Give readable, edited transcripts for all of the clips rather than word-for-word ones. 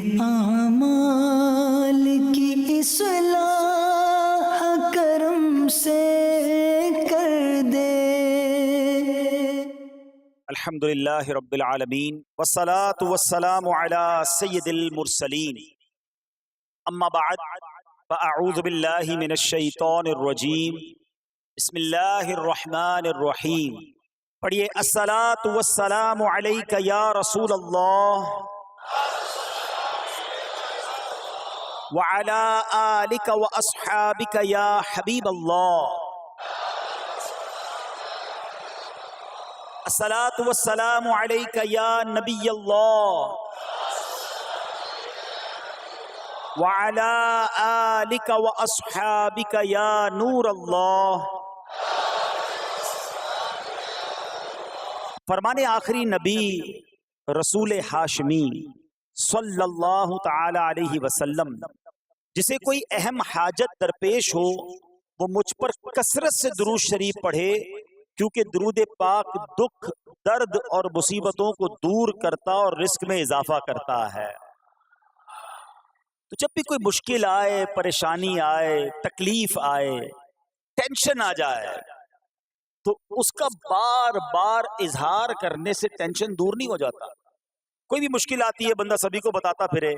اعمال کی اصلاح کرم سے کر دے۔ الحمدللہ رب العالمین والصلاة والسلام علی سید المرسلین، اما بعد فاعوذ باللہ من الشیطان الرجیم، بسم اللہ الرحمن الرحیم۔ پڑھیے الصلاة والسلام علیک یا رسول اللہ وعلی آلک واصحابک یا حبیب اللہ۔ الصلاة والسلام علیک یا نبی اللہ وعلی آلک واصحابک یا نور اللہ۔ فرمان آخری نبی رسول ہاشمی صلی اللہ تعالی علیہ وسلم، جسے کوئی اہم حاجت درپیش ہو وہ مجھ پر کثرت سے درود شریف پڑھے، کیونکہ درود پاک دکھ، درد اور مصیبتوں کو دور کرتا اور رزق میں اضافہ کرتا ہے۔ تو جب بھی کوئی مشکل آئے، پریشانی آئے، تکلیف آئے، ٹینشن آ جائے، تو اس کا بار بار اظہار کرنے سے ٹینشن دور نہیں ہو جاتا۔ کوئی بھی مشکل آتی ہے بندہ سبھی کو بتاتا پھرے،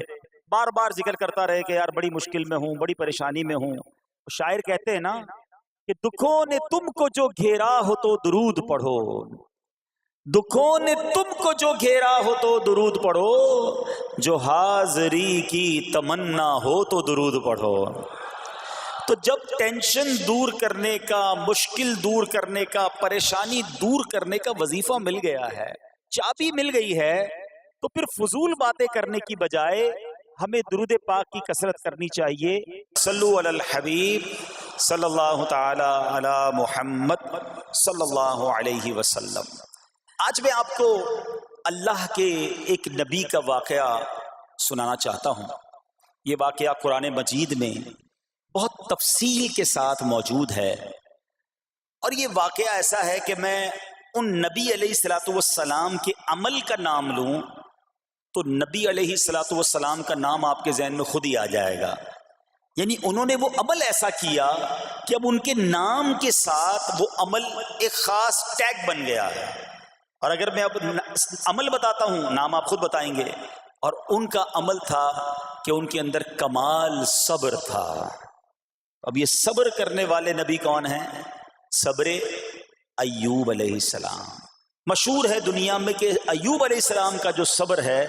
بار بار ذکر کرتا رہے کہ یار بڑی مشکل میں ہوں، بڑی پریشانی میں ہوں۔ شاعر کہتے ہیں نا کہ دکھوں نے تم کو جو گھیرا ہو تو درود پڑھو، دکھوں نے تم کو جو گھیرا ہو تو درود پڑھو، جو حاضری کی تمنا ہو تو درود پڑھو۔ تو جب ٹینشن دور کرنے کا، مشکل دور کرنے کا، پریشانی دور کرنے کا وظیفہ مل گیا ہے، چابی مل گئی ہے، تو پھر فضول باتیں کرنے کی بجائے ہمیں درود پاک کی کثرت کرنی چاہیے۔ صلو علی الحبیب صلی اللہ تعالی علی محمد صلی اللہ علیہ وسلم۔ آج میں آپ کو اللہ کے ایک نبی کا واقعہ سنانا چاہتا ہوں۔ یہ واقعہ قرآن مجید میں بہت تفصیل کے ساتھ موجود ہے، اور یہ واقعہ ایسا ہے کہ میں ان نبی علیہ الصلوۃ والسلام کے عمل کا نام لوں تو نبی علیہ الصلوۃ والسلام کا نام آپ کے ذہن میں خود ہی آ جائے گا۔ یعنی انہوں نے وہ عمل ایسا کیا کہ اب ان کے نام کے ساتھ وہ عمل ایک خاص ٹیگ بن گیا ہے۔ اور اگر میں اب عمل بتاتا ہوں، نام آپ خود بتائیں گے، اور ان کا عمل تھا کہ ان کے اندر کمال صبر تھا۔ اب یہ صبر کرنے والے نبی کون ہیں؟ صبر ایوب علیہ السلام۔ مشہور ہے دنیا میں کہ ایوب علیہ السلام کا جو صبر ہے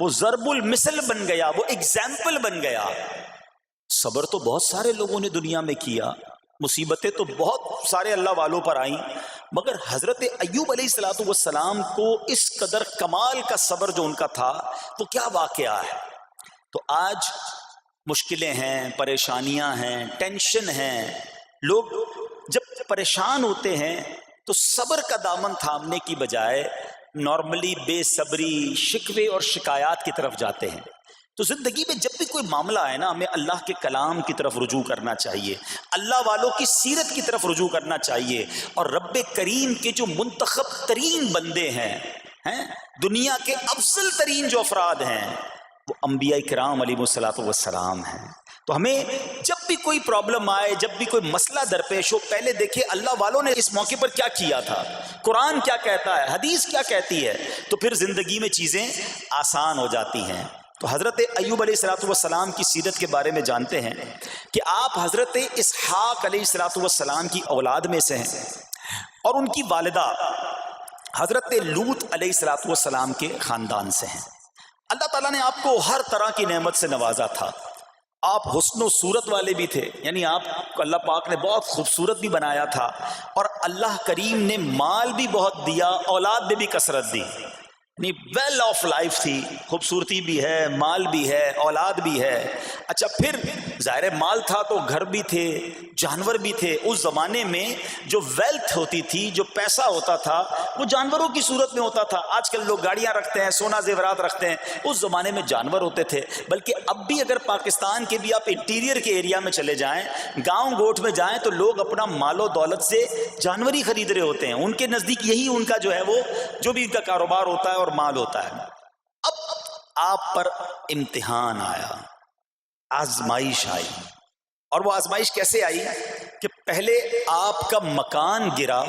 وہ ضرب المثل بن گیا، وہ ایگزامپل بن گیا۔ صبر تو بہت سارے لوگوں نے دنیا میں کیا، مصیبتیں تو بہت سارے اللہ والوں پر آئیں، مگر حضرت ایوب علیہ السلام کو اس قدر کمال کا صبر جو ان کا تھا، تو کیا واقعہ ہے۔ تو آج مشکلیں ہیں، پریشانیاں ہیں، ٹینشن ہیں، لوگ جب پریشان ہوتے ہیں تو صبر کا دامن تھامنے کی بجائے نارملی بے صبری، شکوے اور شکایات کی طرف جاتے ہیں۔ تو زندگی میں جب بھی کوئی معاملہ آئے نا، ہمیں اللہ کے کلام کی طرف رجوع کرنا چاہیے، اللہ والوں کی سیرت کی طرف رجوع کرنا چاہیے، اور رب کریم کے جو منتخب ترین بندے ہیں، دنیا کے افضل ترین جو افراد ہیں، وہ انبیاء کرام علیہ الصلوۃ والسلام ہیں۔ تو ہمیں جب بھی کوئی پرابلم آئے، جب بھی کوئی مسئلہ درپیش ہو، پہلے دیکھیں اللہ والوں نے اس موقع پر کیا کیا تھا، قرآن کیا کہتا ہے، حدیث کیا کہتی ہے، تو پھر زندگی میں چیزیں آسان ہو جاتی ہیں۔ تو حضرت ایوب علیہ الصلوۃ والسلام کی سیرت کے بارے میں جانتے ہیں کہ آپ حضرت اسحاق علیہ الصلوۃ والسلام کی اولاد میں سے ہیں، اور ان کی والدہ حضرت لوط علیہ الصلوۃ والسلام کے خاندان سے ہیں۔ اللہ تعالیٰ نے آپ کو ہر طرح کی نعمت سے نوازا تھا۔ آپ حسن و صورت والے بھی تھے، یعنی آپ کو اللہ پاک نے بہت خوبصورت بھی بنایا تھا، اور اللہ کریم نے مال بھی بہت دیا، اولاد میں بھی کثرت دی، یعنی ویل آف لائف تھی، خوبصورتی بھی ہے، مال بھی ہے، اولاد بھی ہے۔ اچھا، پھر ظاہر مال تھا تو گھر بھی تھے، جانور بھی تھے۔ اس زمانے میں جو ویلتھ ہوتی تھی، جو پیسہ ہوتا تھا، وہ جانوروں کی صورت میں ہوتا تھا۔ آج کل لوگ گاڑیاں رکھتے ہیں، سونا زیورات رکھتے ہیں، اس زمانے میں جانور ہوتے تھے۔ بلکہ اب بھی اگر پاکستان کے بھی آپ انٹیریئر کے ایریا میں چلے جائیں، گاؤں گوٹھ میں جائیں، تو لوگ اپنا مال و دولت سے جانور ہی خرید رہے ہوتے ہیں۔ ان کے نزدیک یہی ان کا جو ہے وہ جو بھی ان کا کاروبار ہوتا ہے اور مال ہوتا ہے۔ اب آپ پر امتحان آیا، آزمائش آئی. اور وہ آزمائش کیسے آئی کہ پہلے آپ کا مکان گرا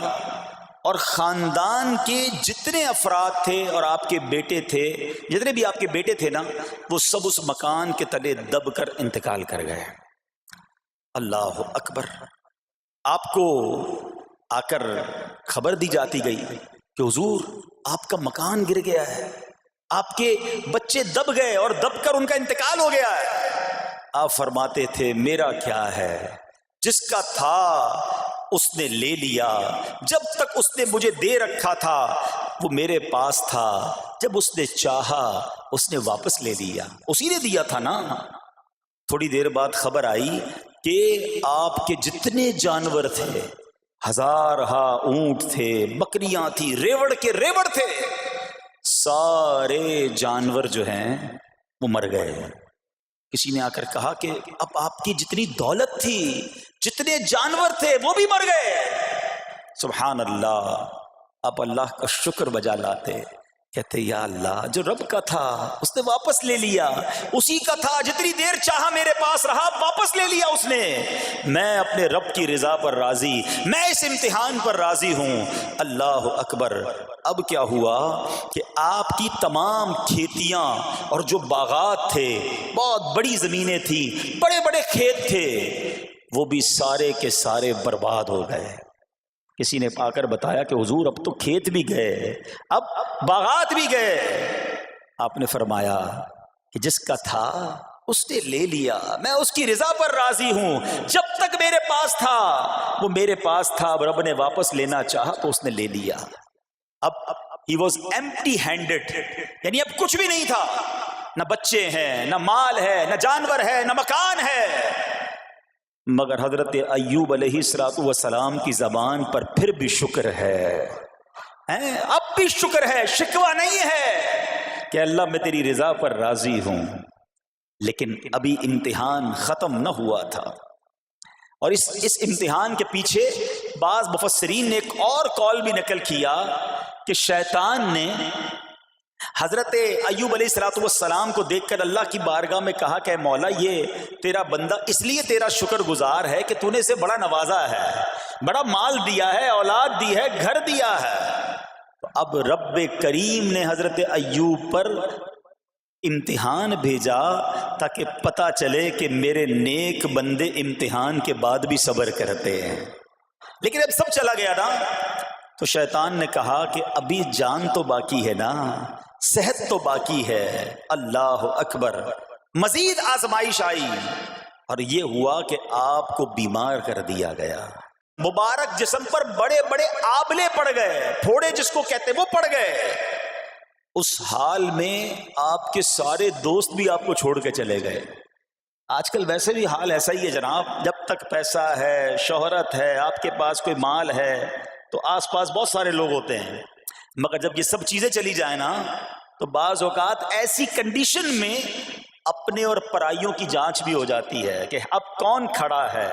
اور خاندان کے جتنے افراد تھے اور آپ کے بیٹے تھے، جتنے بھی آپ کے بیٹے تھے نا، وہ سب اس مکان کے تلے دب کر انتقال کر گئے. اللہ اکبر. آپ کو آ کر خبر دی جاتی گئی کہ حضور آپ کا مکان گر گیا ہے، آپ کے بچے دب گئے اور دب کر ان کا انتقال ہو گیا ہے. آپ فرماتے تھے میرا کیا ہے، جس کا تھا اس نے لے لیا. جب تک اس نے مجھے دے رکھا تھا وہ میرے پاس تھا، جب اس نے چاہا اس نے واپس لے لیا. اسی نے دیا تھا نا. تھوڑی دیر بعد خبر آئی کہ آپ کے جتنے جانور تھے، ہزارہا اونٹ تھے، بکریاں تھی، ریوڑ کے ریوڑ تھے، سارے جانور جو ہیں وہ مر گئے. کسی نے آ کر کہا کہ اب آپ کی جتنی دولت تھی، جتنے جانور تھے وہ بھی مر گئے. سبحان اللہ. آپ اللہ کا شکر بجا لاتے، کہتے یا اللہ جو رب کا تھا اس نے واپس لے لیا، اسی کا تھا، جتنی دیر چاہا میرے پاس رہا، واپس لے لیا اس نے. میں اپنے رب کی رضا پر راضی، میں اس امتحان پر راضی ہوں. اللہ اکبر. اب کیا ہوا کہ آپ کی تمام کھیتیاں اور جو باغات تھے، بہت بڑی زمینیں تھیں، بڑے بڑے کھیت تھے، وہ بھی سارے کے سارے برباد ہو گئے. کسی نے آ کر بتایا کہ حضور اب تو کھیت بھی گئے، اب باغات بھی گئے. آپ نے فرمایا کہ جس کا تھا اس نے لے لیا، میں اس کی رضا پر راضی ہوں. جب تک میرے پاس تھا وہ میرے پاس تھا، اب رب نے واپس لینا چاہا تو اس نے لے لیا. اب he was empty handed، یعنی اب کچھ بھی نہیں تھا، نہ بچے ہیں، نہ مال ہے، نہ جانور ہے، نہ مکان ہے. مگر حضرت ایوب علیہ السلام کی زبان پر پھر بھی شکر ہے، اب بھی شکر ہے، شکوہ نہیں ہے کہ اللہ میں تیری رضا پر راضی ہوں. لیکن ابھی امتحان ختم نہ ہوا تھا. اور اس امتحان کے پیچھے بعض مفسرین نے ایک اور قول بھی نقل کیا کہ شیطان نے حضرت ایوب علیہ السلام کو دیکھ کر اللہ کی بارگاہ میں کہا کہ اے مولا یہ تیرا بندہ اس لیے تیرا شکر گزار ہے کہ تو نے اسے بڑا نوازا ہے، بڑا مال دیا ہے، اولاد دی ہے، گھر دیا ہے. تو اب رب کریم نے حضرت ایوب پر امتحان بھیجا تاکہ پتہ چلے کہ میرے نیک بندے امتحان کے بعد بھی صبر کرتے ہیں. لیکن اب سب چلا گیا نا، تو شیطان نے کہا کہ ابھی جان تو باقی ہے نا، صحت تو باقی ہے. اللہ اکبر. مزید آزمائش آئی اور یہ ہوا کہ آپ کو بیمار کر دیا گیا. مبارک جسم پر بڑے بڑے آبلے پڑ گئے، پھوڑے جس کو کہتے وہ پڑ گئے. اس حال میں آپ کے سارے دوست بھی آپ کو چھوڑ کے چلے گئے. آج کل ویسے بھی حال ایسا ہی ہے جناب، جب تک پیسہ ہے، شہرت ہے، آپ کے پاس کوئی مال ہے تو آس پاس بہت سارے لوگ ہوتے ہیں. مگر جب یہ سب چیزیں چلی جائیں نا تو بعض اوقات ایسی کنڈیشن میں اپنے اور پرائیوں کی جانچ بھی ہو جاتی ہے کہ اب کون کھڑا ہے.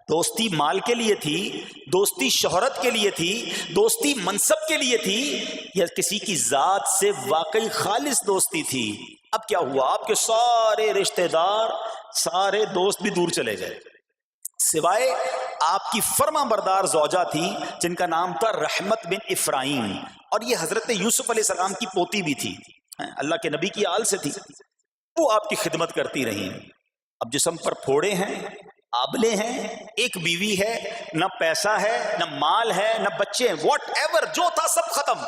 دوستی مال کے لیے تھی، دوستی شہرت کے لیے تھی، دوستی منصب کے لیے تھی، یا کسی کی ذات سے واقعی خالص دوستی تھی. اب کیا ہوا، آپ کے سارے رشتہ دار، سارے دوست بھی دور چلے گئے، سوائے آپ کی فرما بردار زوجہ تھی جن کا نام تھا رحمت بن افراہیم، اور یہ حضرت یوسف علیہ السلام کی پوتی بھی تھی، اللہ کے نبی کی آل سے تھی. وہ آپ کی خدمت کرتی رہی. اب جسم پر پھوڑے ہیں، آبلے ہیں، ایک بیوی ہے، نہ پیسہ ہے، نہ مال ہے، نہ بچے ہیں، واٹ ایور جو تھا سب ختم.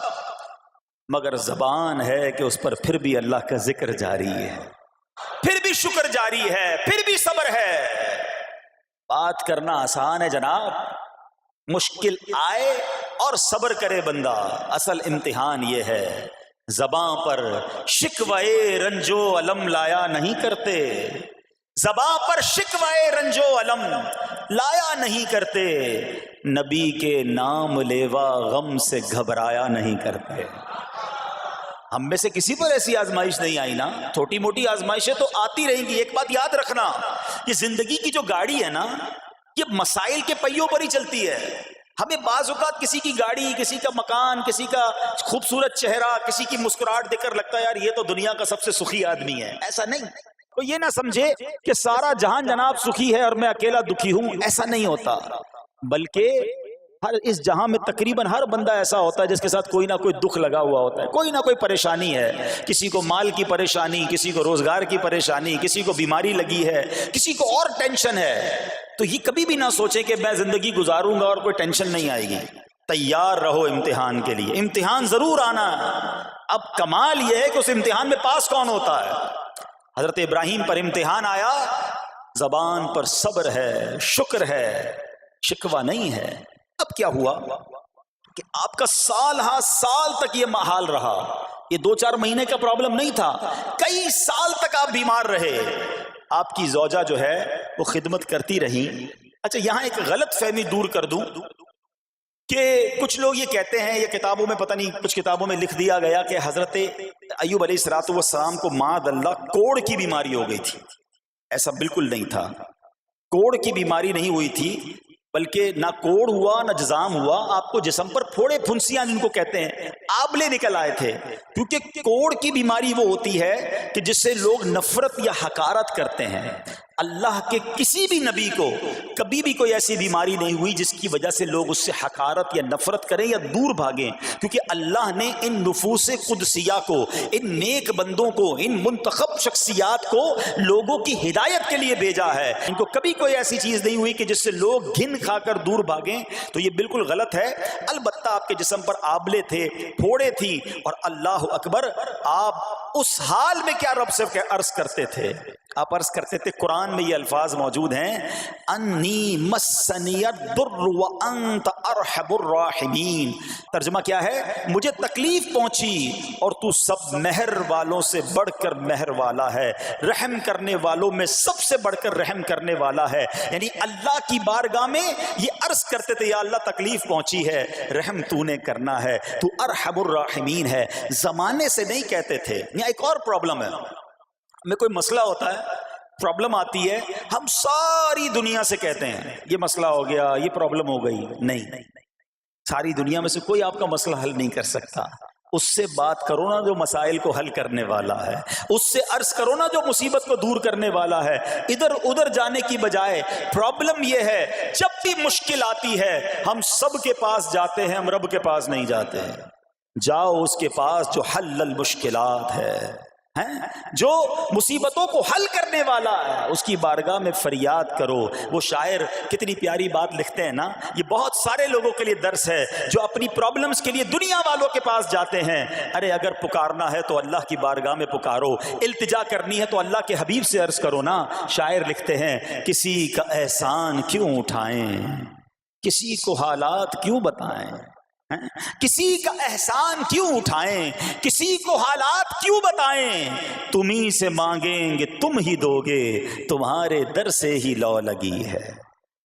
مگر زبان ہے کہ اس پر پھر بھی اللہ کا ذکر جاری ہے، پھر بھی شکر جاری ہے، پھر بھی صبر ہے. بات کرنا آسان ہے جناب، مشکل آئے اور صبر کرے بندہ. اصل امتحان یہ ہے، زباں پر شکوائے رنجو علم لایا نہیں کرتے، زباں پر شکوائے رنجو علم لایا نہیں کرتے، نبی کے نام لیوا غم سے گھبرایا نہیں کرتے. ہم میں سے کسی پر ایسی آزمائش نہیں آئی نا. چھوٹی موٹی آزمائشیں تو آتی رہیں گی. ایک بات یاد رکھنا، یہ زندگی کی جو گاڑی ہے نا، یہ مسائل کے پہیوں پر ہی چلتی ہے. ہمیں بعض اوقات کسی کی گاڑی، کسی کا مکان، کسی کا خوبصورت چہرہ، کسی کی مسکراہٹ دیکھ کر لگتا ہے یار یہ تو دنیا کا سب سے سخی آدمی ہے. ایسا نہیں. تو یہ نہ سمجھے کہ سارا جہان جناب سخی ہے اور میں اکیلا دکھی ہوں. ایسا نہیں ہوتا، بلکہ ہر اس جہاں میں تقریباً ہر بندہ ایسا ہوتا ہے جس کے ساتھ کوئی نہ کوئی دکھ لگا ہوا ہوتا ہے، کوئی نہ کوئی پریشانی ہے. کسی کو مال کی پریشانی، کسی کو روزگار کی پریشانی، کسی کو بیماری لگی ہے، کسی کو اور ٹینشن ہے. تو یہ کبھی بھی نہ سوچے کہ میں زندگی گزاروں گا اور کوئی ٹینشن نہیں آئے گی. تیار رہو امتحان کے لیے، امتحان ضرور آنا ہے. اب کمال یہ ہے کہ اس امتحان میں پاس کون ہوتا ہے. حضرت ابراہیم پر امتحان آیا، زبان پر صبر ہے، شکر ہے، شکوہ نہیں ہے. اب کیا ہوا کہ آپ کا سال ہاں سال تک یہ محال رہا. یہ 2-4 مہینے کا پرابلم نہیں تھا، کئی سال تک آپ بیمار رہے. آپ کی زوجہ جو ہے وہ خدمت کرتی رہی. اچھا یہاں ایک غلط فہمی دور کر دوں کہ کچھ لوگ یہ کہتے ہیں، یہ کتابوں میں پتہ نہیں کچھ کتابوں میں لکھ دیا گیا کہ حضرت ایوب علیہ السلام کو معاذ اللہ کوڑ کی بیماری ہو گئی تھی. ایسا بالکل نہیں تھا. کوڑ کی بیماری نہیں ہوئی تھی، بلکہ نہ کوڑ ہوا نہ جزام ہوا. آپ کو جسم پر پھوڑے پھنسیاں جن کو کہتے ہیں آبلے نکل آئے تھے. کیونکہ کوڑ کی بیماری وہ ہوتی ہے کہ جس سے لوگ نفرت یا حقارت کرتے ہیں. اللہ کے کسی بھی نبی کو کبھی بھی کوئی ایسی بیماری نہیں ہوئی جس کی وجہ سے لوگ اس سے حقارت یا نفرت کریں یا دور بھاگیں. کیونکہ اللہ نے ان نفوس قدسیہ کو، ان نیک بندوں کو، ان منتخب شخصیات کو لوگوں کی ہدایت کے لیے بھیجا ہے. ان کو کبھی کوئی ایسی چیز نہیں ہوئی کہ جس سے لوگ گھن کھا کر دور بھاگیں. تو یہ بالکل غلط ہے. البتہ آپ کے جسم پر آبلے تھے، پھوڑے تھی، اور اللہ اکبر آپ اس حال میں کیا رب سے عرض کرتے تھے؟ آپ عرض کرتے تھے، قرآن میں یہ الفاظ موجود ہیں، انی مسنی الضر وانت ارحم الراحمین. ترجمہ کیا ہے؟ مجھے تکلیف پہنچی اور تو سب مہر والوں سے بڑھ کر مہر والا ہے، رحم کرنے والوں میں سب سے بڑھ کر رحم کرنے والا ہے. یعنی اللہ کی بارگاہ میں یہ عرض کرتے تھے، یا اللہ تکلیف پہنچی ہے، رحم تو نے کرنا ہے، تو ارحم الراحمین ہے. زمانے سے نہیں کہتے تھے. یہاں ایک اور پرابلم ہے. میں کوئی مسئلہ ہوتا ہے، پرابلم آتی ہے، ہم ساری دنیا سے کہتے ہیں یہ مسئلہ ہو گیا، یہ پرابلم ہو گئی. نہیں، ساری دنیا میں سے کوئی آپ کا مسئلہ حل نہیں کر سکتا. اس سے بات کرو نا جو مسائل کو حل کرنے والا ہے، اس سے عرض کرو نا جو مصیبت کو دور کرنے والا ہے. ادھر ادھر جانے کی بجائے پرابلم یہ ہے جب بھی مشکل آتی ہے ہم سب کے پاس جاتے ہیں، ہم رب کے پاس نہیں جاتے. جاؤ اس کے پاس جو حل المشکلات ہے، جو مصیبتوں کو حل کرنے والا ہے، اس کی بارگاہ میں فریاد کرو. وہ شاعر کتنی پیاری بات لکھتے ہیں نا، یہ بہت سارے لوگوں کے لیے درس ہے جو اپنی پرابلمز کے لیے دنیا والوں کے پاس جاتے ہیں. ارے اگر پکارنا ہے تو اللہ کی بارگاہ میں پکارو، التجا کرنی ہے تو اللہ کے حبیب سے عرض کرو نا. شاعر لکھتے ہیں، کسی کا احسان کیوں اٹھائیں، کسی کو حالات کیوں بتائیں، کسی کا احسان کیوں اٹھائیں، کسی کو حالات کیوں بتائیں. تمہیں سے مانگیں گے تم ہی دو گے، تمہارے در سے ہی لو لگی ہے.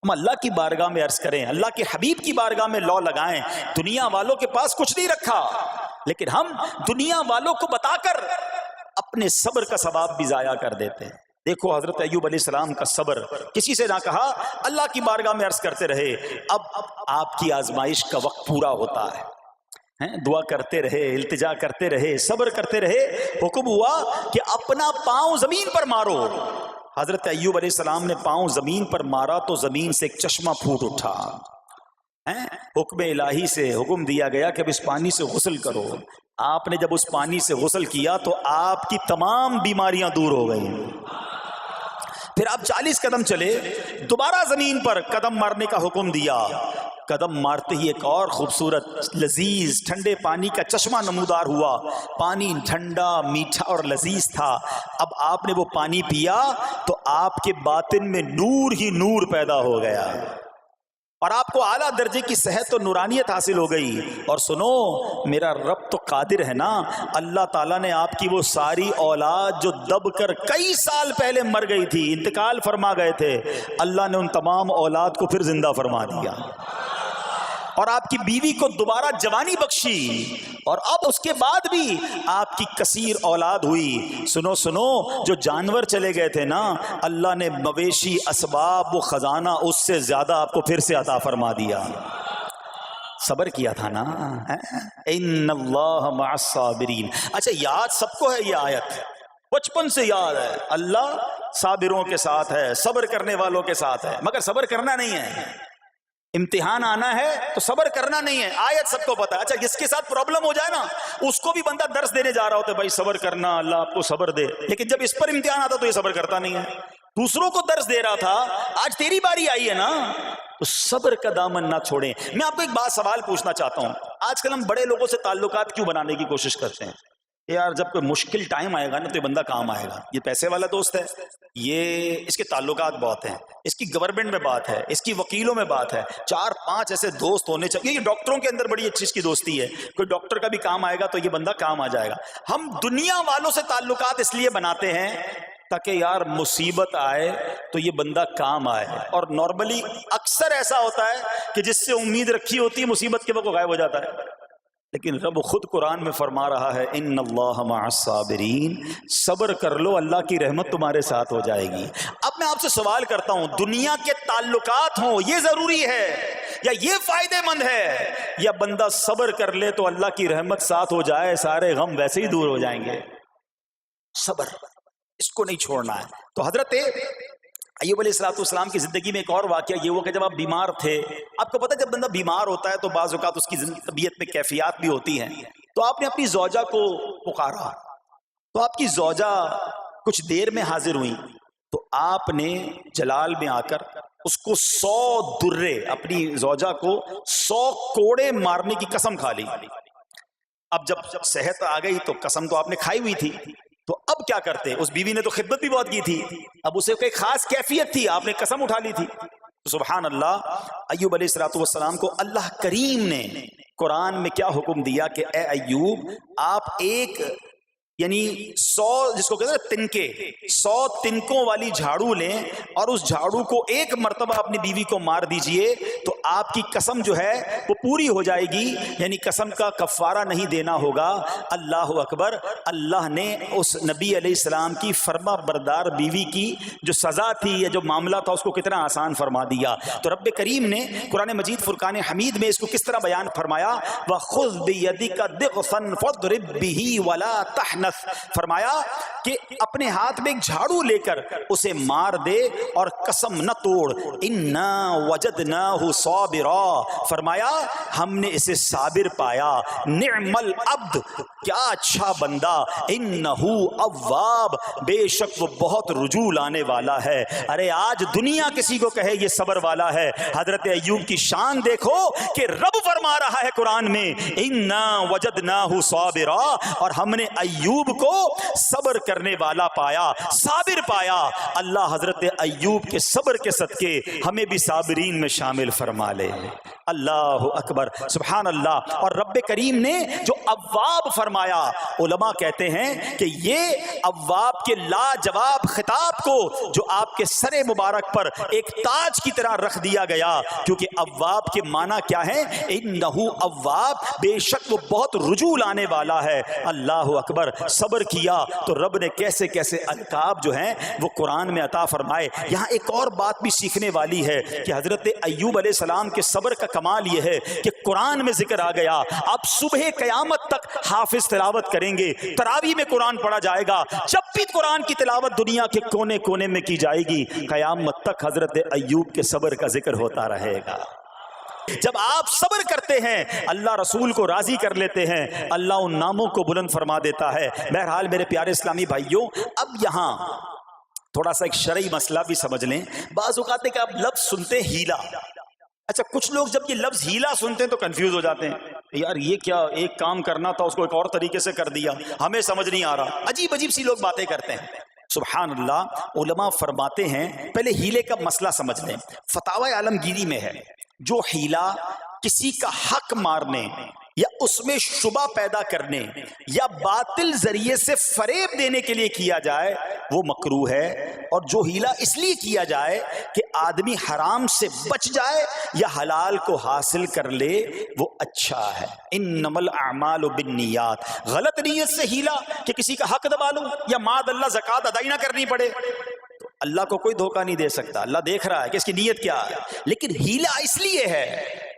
ہم اللہ کی بارگاہ میں عرض کریں، اللہ کے حبیب کی بارگاہ میں لو لگائیں. دنیا والوں کے پاس کچھ نہیں رکھا، لیکن ہم دنیا والوں کو بتا کر اپنے صبر کا ثواب بھی ضائع کر دیتے ہیں. دیکھو حضرت ایوب علیہ السلام کا صبر، کسی سے نہ کہا، اللہ کی بارگاہ میں عرض کرتے رہے. اب آپ کی آزمائش کا وقت پورا ہوتا ہے، دعا کرتے رہے، التجا کرتے رہے، صبر کرتے رہے. حکم ہوا کہ اپنا پاؤں زمین پر مارو. حضرت ایوب علیہ السلام نے پاؤں زمین پر مارا تو زمین سے ایک چشمہ پھوٹ اٹھا. حکم الہی سے حکم دیا گیا کہ اب اس پانی سے غسل کرو. آپ نے جب اس پانی سے غسل کیا تو آپ کی تمام بیماریاں دور ہو گئیں. پھر آپ 40 قدم چلے، دوبارہ زمین پر قدم مارنے کا حکم دیا. قدم مارتے ہی ایک اور خوبصورت لذیذ ٹھنڈے پانی کا چشمہ نمودار ہوا. پانی ٹھنڈا، میٹھا اور لذیذ تھا. اب آپ نے وہ پانی پیا تو آپ کے باطن میں نور ہی نور پیدا ہو گیا اور آپ کو اعلیٰ درجے کی صحت و نورانیت حاصل ہو گئی. اور سنو، میرا رب تو قادر ہے نا. اللہ تعالیٰ نے آپ کی وہ ساری اولاد جو دب کر کئی سال پہلے مر گئی تھی، انتقال فرما گئے تھے، اللہ نے ان تمام اولاد کو پھر زندہ فرما دیا اور آپ کی بیوی کو دوبارہ جوانی بخشی، اور اب اس کے بعد بھی آپ کی کثیر اولاد ہوئی. سنو سنو، جو جانور چلے گئے تھے نا، اللہ نے مویشی، اسباب و خزانہ اس سے زیادہ آپ کو پھر سے عطا فرما دیا. صبر کیا تھا نا. ان اللہ مع الصابرین. اچھا یاد سب کو ہے یہ آیت, بچپن سے یاد ہے, اللہ صابروں کے ساتھ ہے, صبر کرنے والوں کے ساتھ ہے, مگر صبر کرنا نہیں ہے. امتحان آنا ہے تو صبر کرنا نہیں ہے, آیت سب کو پتا ہے. اچھا جس کے ساتھ پرابلم ہو جائے نا, اس کو بھی بندہ درس دینے جا رہا ہوتا ہے, بھائی صبر کرنا, اللہ آپ کو صبر دے, لیکن جب اس پر امتحان آتا تو یہ صبر کرتا نہیں ہے. دوسروں کو درس دے رہا تھا, آج تیری باری آئی ہے نا, تو صبر کا دامن نہ چھوڑیں. میں آپ کو ایک بات سوال پوچھنا چاہتا ہوں. آج کل ہم بڑے لوگوں سے تعلقات کیوں بنانے کی کوشش کرتے ہیں؟ یار جب کوئی مشکل ٹائم آئے گا نا تو یہ بندہ کام آئے گا, یہ پیسے والا دوست ہے, یہ اس کے تعلقات بہت ہیں, اس کی گورنمنٹ میں بات ہے, اس کی وکیلوں میں بات ہے, 4-5 ایسے دوست ہونے چاہیے. یہ ڈاکٹروں کے اندر بڑی اچھی اس کی دوستی ہے, کوئی ڈاکٹر کا بھی کام آئے گا تو یہ بندہ کام آ جائے گا. ہم دنیا والوں سے تعلقات اس لیے بناتے ہیں تاکہ یار مصیبت آئے تو یہ بندہ کام آئے, اور نارملی اکثر ایسا ہوتا ہے کہ جس سے امید رکھی ہوتی ہے مصیبت کے وقت غائب ہو جاتا ہے. لیکن رب خود قرآن میں فرما رہا ہے ان اللہ مع الصابرین, صبر کر لو اللہ کی رحمت تمہارے ساتھ ہو جائے گی. اب میں آپ سے سوال کرتا ہوں, دنیا کے تعلقات ہوں یہ ضروری ہے یا یہ فائدہ مند ہے, یا بندہ صبر کر لے تو اللہ کی رحمت ساتھ ہو جائے, سارے غم ویسے ہی دور ہو جائیں گے؟ صبر اس کو نہیں چھوڑنا ہے. تو حضرت ایوب علیہ السلام کی زندگی میں ایک اور واقعہ یہ ہوا کہ جب آپ بیمار تھے, آپ کو پتہ جب بندہ بیمار ہوتا ہے تو بعض اوقات اس کی طبیعت میں کیفیات بھی ہوتی ہیں, تو آپ نے اپنی زوجہ کو پکارا, تو آپ کی زوجہ کچھ دیر میں حاضر ہوئی, تو آپ نے جلال میں آ کر اس کو 100 درے, اپنی زوجہ کو 100 کوڑے مارنے کی قسم کھا لی. اب جب صحت آ گئی تو قسم تو آپ نے کھائی ہوئی تھی, تو اب کیا کرتے؟ اس بیوی نے تو خدمت بھی بہت کی تھی, اب اسے کوئی خاص کیفیت تھی, آپ نے قسم اٹھا لی تھی. سبحان اللہ, ایوب علیہ السلام کو اللہ کریم نے قرآن میں کیا حکم دیا کہ اے ایوب آپ ایک یعنی 100 جس کو کہتے ہیں تنکے 100 تنکوں والی جھاڑو لیں اور اس جھاڑو کو ایک مرتبہ اپنی بیوی کو مار دیجئے تو آپ کی قسم جو ہے وہ پوری ہو جائے گی, یعنی قسم کا کفارہ نہیں دینا ہوگا. اللہ اکبر. اللہ نے اس نبی علیہ السلام کی فرما بردار بیوی کی جو سزا تھی یا جو معاملہ تھا اس کو کتنا آسان فرما دیا. تو رب کریم نے قرآن مجید فرقان حمید میں اس کو کس طرح بیان فرمایا, وَخُذْ بِيَدِكَ ضِغْثًا فَاضْرِب بِهِ وَلَا تَحْنَثْ, فرمایا کہ اپنے ہاتھ میں ایک جھاڑو لے کر اسے مار دے اور قسم نہ توڑ. اِنَّا وَجَدْنَاهُ صَابِرًا, فرمایا ہم نے اسے صابر پایا. نعم العبد, کیا اچھا بندہ. اِنَّهُ اواب, بے شک وہ بہت رجوع لانے والا ہے. ارے آج دنیا کسی کو کہے یہ صبر والا ہے, حضرت ایوب کی شان دیکھو کہ رب فرما رہا ہے قرآن میں اِنَّا وَجَدْنَاهُ صَابِرًا, اور ہم نے ایوب کو صبر کرنے والا پایا, صابر پایا. اللہ حضرت ایوب کے صبر کے صدقے ہمیں بھی صابرین میں شامل فرما لے. اللہ اکبر, سبحان اللہ. اور رب کریم نے جو اواب فرمایا, علماء کہتے ہیں کہ یہ اواب کے لاجواب خطاب کو جو آپ کے سر مبارک پر ایک تاج کی طرح رکھ دیا گیا, کیونکہ اواب کے معنی کیا ہے؟ انہو اواب, بے شک وہ بہت رجوع لانے والا ہے. اللہ اکبر. صبر کیا تو رب نے کیسے کیسے القاب جو ہیں وہ قرآن میں عطا فرمائے. یہاں ایک اور بات بھی سیکھنے والی ہے کہ حضرت ایوب علیہ السلام کے صبر کا کمال یہ ہے کہ قرآن میں ذکر آ گیا, آپ صبح قیامت تک حافظ تلاوت کریں گے, تراویح میں قرآن پڑھا جائے گا, جب بھی قرآن کی تلاوت دنیا کے کونے کونے میں کی جائے گی, قیامت تک حضرت ایوب کے صبر کا ذکر ہوتا رہے گا. جب آپ صبر کرتے ہیں اللہ رسول کو راضی کر لیتے ہیں, اللہ ان ناموں کو بلند فرما دیتا ہے. بہرحال میرے پیارے اسلامی بھائیوں, اب یہاں تھوڑا سا ایک شرعی مسئلہ بھی سمجھ لیں. بعض اوقات ہے کہ آپ لفظ سنتے ہیلا, اچھا کچھ لوگ جب یہ لفظ ہیلا سنتے ہیں تو کنفیوز ہو جاتے ہیں, یار یہ کیا, ایک کام کرنا تھا اس کو ایک اور طریقے سے کر دیا, ہمیں سمجھ نہیں آ رہا. عجیب عجیب سی لوگ باتیں کرتے ہیں. سبحان اللہ. علماء فرماتے ہیں پہلے ہیلے کا مسئلہ سمجھ لیں. فتاوی عالمگیری میں ہے جو ہیلا کسی کا حق مارنے یا اس میں شبہ پیدا کرنے یا باطل ذریعے سے فریب دینے کے لیے کیا جائے وہ مکروہ ہے, اور جو ہیلا اس لیے کیا جائے کہ آدمی حرام سے بچ جائے یا حلال کو حاصل کر لے وہ اچھا ہے. انما الاعمال بالنیات, غلط نیت سے ہیلا کہ کسی کا حق دبا لو یا معاذ اللہ زکوٰۃ ادائی نہ کرنی پڑے, اللہ کو کوئی دھوکہ نہیں دے سکتا, اللہ دیکھ رہا ہے کہ اس کی نیت کیا ہے. لیکن ہیلا اس لیے ہے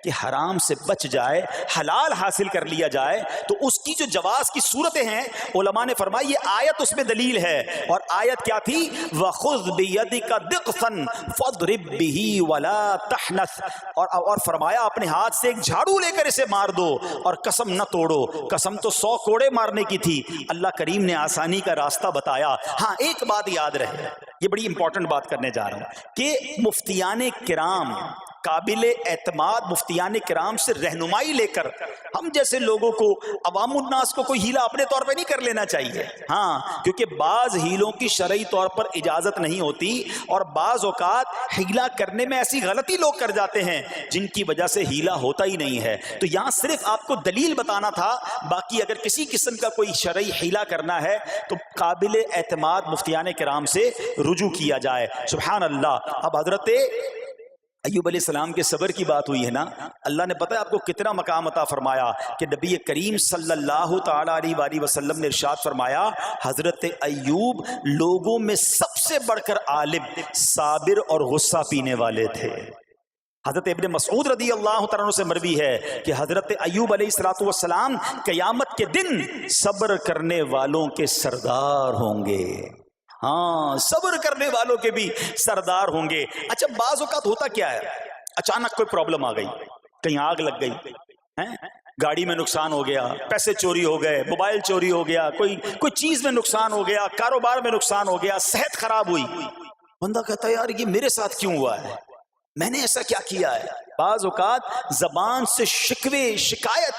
کہ حرام سے بچ جائے، حلال حاصل کر لیا جائے، تو اس کی جو جواز کی صورتیں ہیں علماء نے فرمایا یہ آیت اس میں دلیل ہے. اور آیت کیا تھی؟ وَخُذْ بِيَدِكَ ضِغْثًا فَاضْرِبْ بِهِ وَلَا تَحْنَثْ، اور فرمایا اپنے ہاتھ سے ایک جھاڑو لے کر اسے مار دو اور قسم نہ توڑو. قسم تو 100 کوڑے مارنے کی تھی، اللہ کریم نے آسانی کا راستہ بتایا. ہاں ایک بات یاد رہے، یہ بڑی امپورٹنٹ بات کرنے جا رہا ہوں کہ مفتیان کرام، قابل اعتماد مفتیان کرام سے رہنمائی لے کر ہم جیسے لوگوں کو، عوام الناس کو کوئی ہیلا اپنے طور پہ نہیں کر لینا چاہیے. ہاں کیونکہ بعض ہیلوں کی شرعی طور پر اجازت نہیں ہوتی، اور بعض اوقات ہیلا کرنے میں ایسی غلطی لوگ کر جاتے ہیں جن کی وجہ سے ہیلا ہوتا ہی نہیں ہے. تو یہاں صرف آپ کو دلیل بتانا تھا، باقی اگر کسی قسم کا کوئی شرعی ہیلا کرنا ہے تو قابل اعتماد مفتیان کرام سے رجوع کیا جائے. سبحان اللہ. اب حضرت ایوب علیہ السلام کے صبر کی بات ہوئی ہے نا، اللہ نے پتہ ہے آپ کو کتنا مقام عطا فرمایا کہ نبی کریم صلی اللہ تعالی علیہ وآلہ وسلم نے ارشاد فرمایا حضرت ایوب لوگوں میں سب سے بڑھ کر عالم، صابر اور غصہ پینے والے تھے. حضرت ابن مسعود رضی اللہ تعالیٰ عنہ سے مروی ہے کہ حضرت ایوب علیہ السلام قیامت کے دن صبر کرنے والوں کے سردار ہوں گے. ہاں صبر کرنے والوں کے بھی سردار ہوں گے. اچھا بعض اوقات ہوتا کیا ہے، اچانک کوئی پرابلم آ گئی، کہیں آگ لگ گئی، گاڑی میں نقصان ہو گیا، پیسے چوری ہو گئے، موبائل چوری ہو گیا، کوئی چیز میں نقصان ہو گیا، کاروبار میں نقصان ہو گیا، صحت خراب ہوئی. بندہ کہتا ہے یار یہ میرے ساتھ کیوں ہوا ہے، میں نے ایسا کیا کیا ہے. بعض اوقات زبان سے شکوے، شکایت،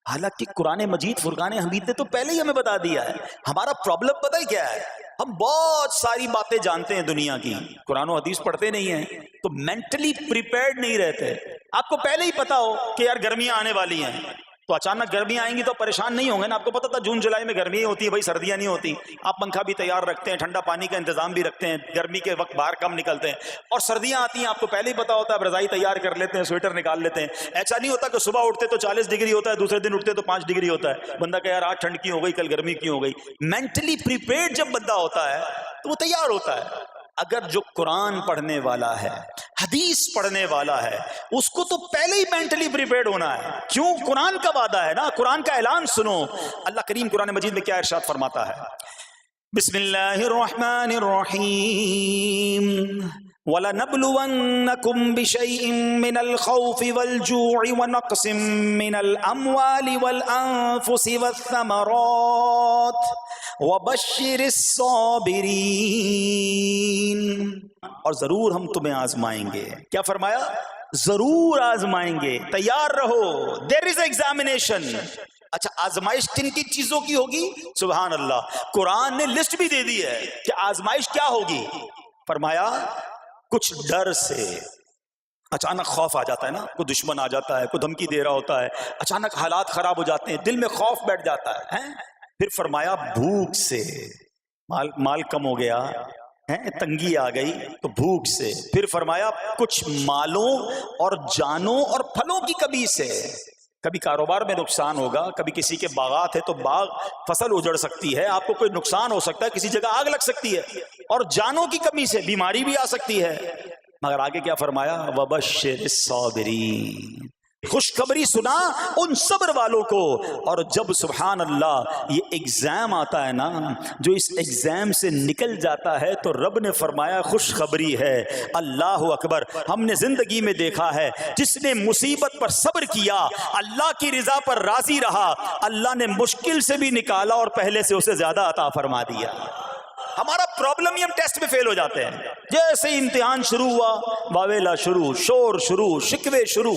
حالانکہ قرآن مجید فرقان حمید نے تو پہلے ہی ہمیں بتا دیا ہے. ہمارا پرابلم پتہ ہے کیا ہے، ہم بہت ساری باتیں جانتے ہیں دنیا کی، قرآن و حدیث پڑھتے نہیں ہیں، تو مینٹلی پریپیئرڈ نہیں رہتے. آپ کو پہلے ہی پتا ہو کہ یار گرمیاں آنے والی ہیں، تو اچانک گرمیاں آئیں گی تو پریشان نہیں ہوں گے نا. آپ کو پتا تھا جون جولائی میں گرمیاں ہوتی ہیں، بھائی سردیاں نہیں ہوتی. آپ پنکھا بھی تیار رکھتے ہیں، ٹھنڈا پانی کا انتظام بھی رکھتے ہیں، گرمی کے وقت باہر کم نکلتے ہیں. اور سردیاں آتی ہیں آپ کو پہلے ہی پتا ہوتا ہے، اب رضائی تیار کر لیتے ہیں، سویٹر نکال لیتے ہیں. ایسا نہیں ہوتا کہ صبح اٹھتے تو 40 ڈگری ہوتا ہے، دوسرے دن اٹھتے تو 5 ڈگری ہوتا ہے. بندہ کہ یار آج ٹھنڈ کیوں ہو گئی، کل گرمی کیوں ہو گئی. مینٹلی پریپیئرڈ جب بندہ ہوتا ہے تو وہ تیار ہوتا ہے. اگر جو قرآن پڑھنے والا ہے، حدیث پڑھنے والا ہے، اس کو تو پہلے ہی مینٹلی پریپیئرڈ ہونا ہے. کیوں؟ قرآن کا وعدہ ہے نا، قرآن کا اعلان سنو. اللہ کریم قرآن مجید میں کیا ارشاد فرماتا ہے؟ بسم اللہ الرحمن الرحیم وَلَنَبْلُوَنَّكُمْ بِشَيْءٍ مِّنَ الْخَوْفِ وَالْجُوعِ وَنَقْصٍ مِّنَ الْأَمْوَالِ وَالْأَنفُسِ وَالثَّمَرَاتِ وَبَشِّرِ الصَّابِرِينَ. اور ضرور ہم تمہیں آزمائیں گے. کیا فرمایا؟ ضرور آزمائیں گے، تیار رہو. there is examination. اچھا آزمائش کن کی چیزوں کی ہوگی؟ سبحان اللہ. قرآن نے لسٹ بھی دے دی ہے کہ آزمائش کیا ہوگی. فرمایا کچھ ڈر سے، اچانک خوف آ جاتا ہے نا، کوئی دشمن آ جاتا ہے، کوئی دھمکی دے رہا ہوتا ہے، اچانک حالات خراب ہو جاتے ہیں، دل میں خوف بیٹھ جاتا ہے. پھر فرمایا بھوک سے، مال کم ہو گیا، تنگی آ گئی تو بھوک سے. پھر فرمایا کچھ مالوں اور جانوں اور پھلوں کی کمی سے. کبھی کاروبار میں نقصان ہوگا، کبھی کسی کے باغات ہے تو باغ فصل اجڑ سکتی ہے، آپ کو کوئی نقصان ہو سکتا ہے، کسی جگہ آگ لگ سکتی ہے، اور جانوں کی کمی سے بیماری بھی آ سکتی ہے. مگر آگے کیا فرمایا؟ وَبَشِّرِ الصَّابِرِينَ. خوشخبری سنا ان صبر والوں کو. اور جب سبحان اللہ یہ ایگزام آتا ہے نا، جو اس ایگزام سے نکل جاتا ہے تو رب نے فرمایا خوشخبری ہے. اللہ اکبر. ہم نے زندگی میں دیکھا ہے جس نے مصیبت پر صبر کیا، اللہ کی رضا پر راضی رہا، اللہ نے مشکل سے بھی نکالا اور پہلے سے اسے زیادہ عطا فرما دیا. ہمارا پرابلم ہی ہم ٹیسٹ میں فیل ہو جاتے ہیں. جیسے ہی امتحان شروع ہوا، واویلا شروع، شور شروع، شکوے شروع.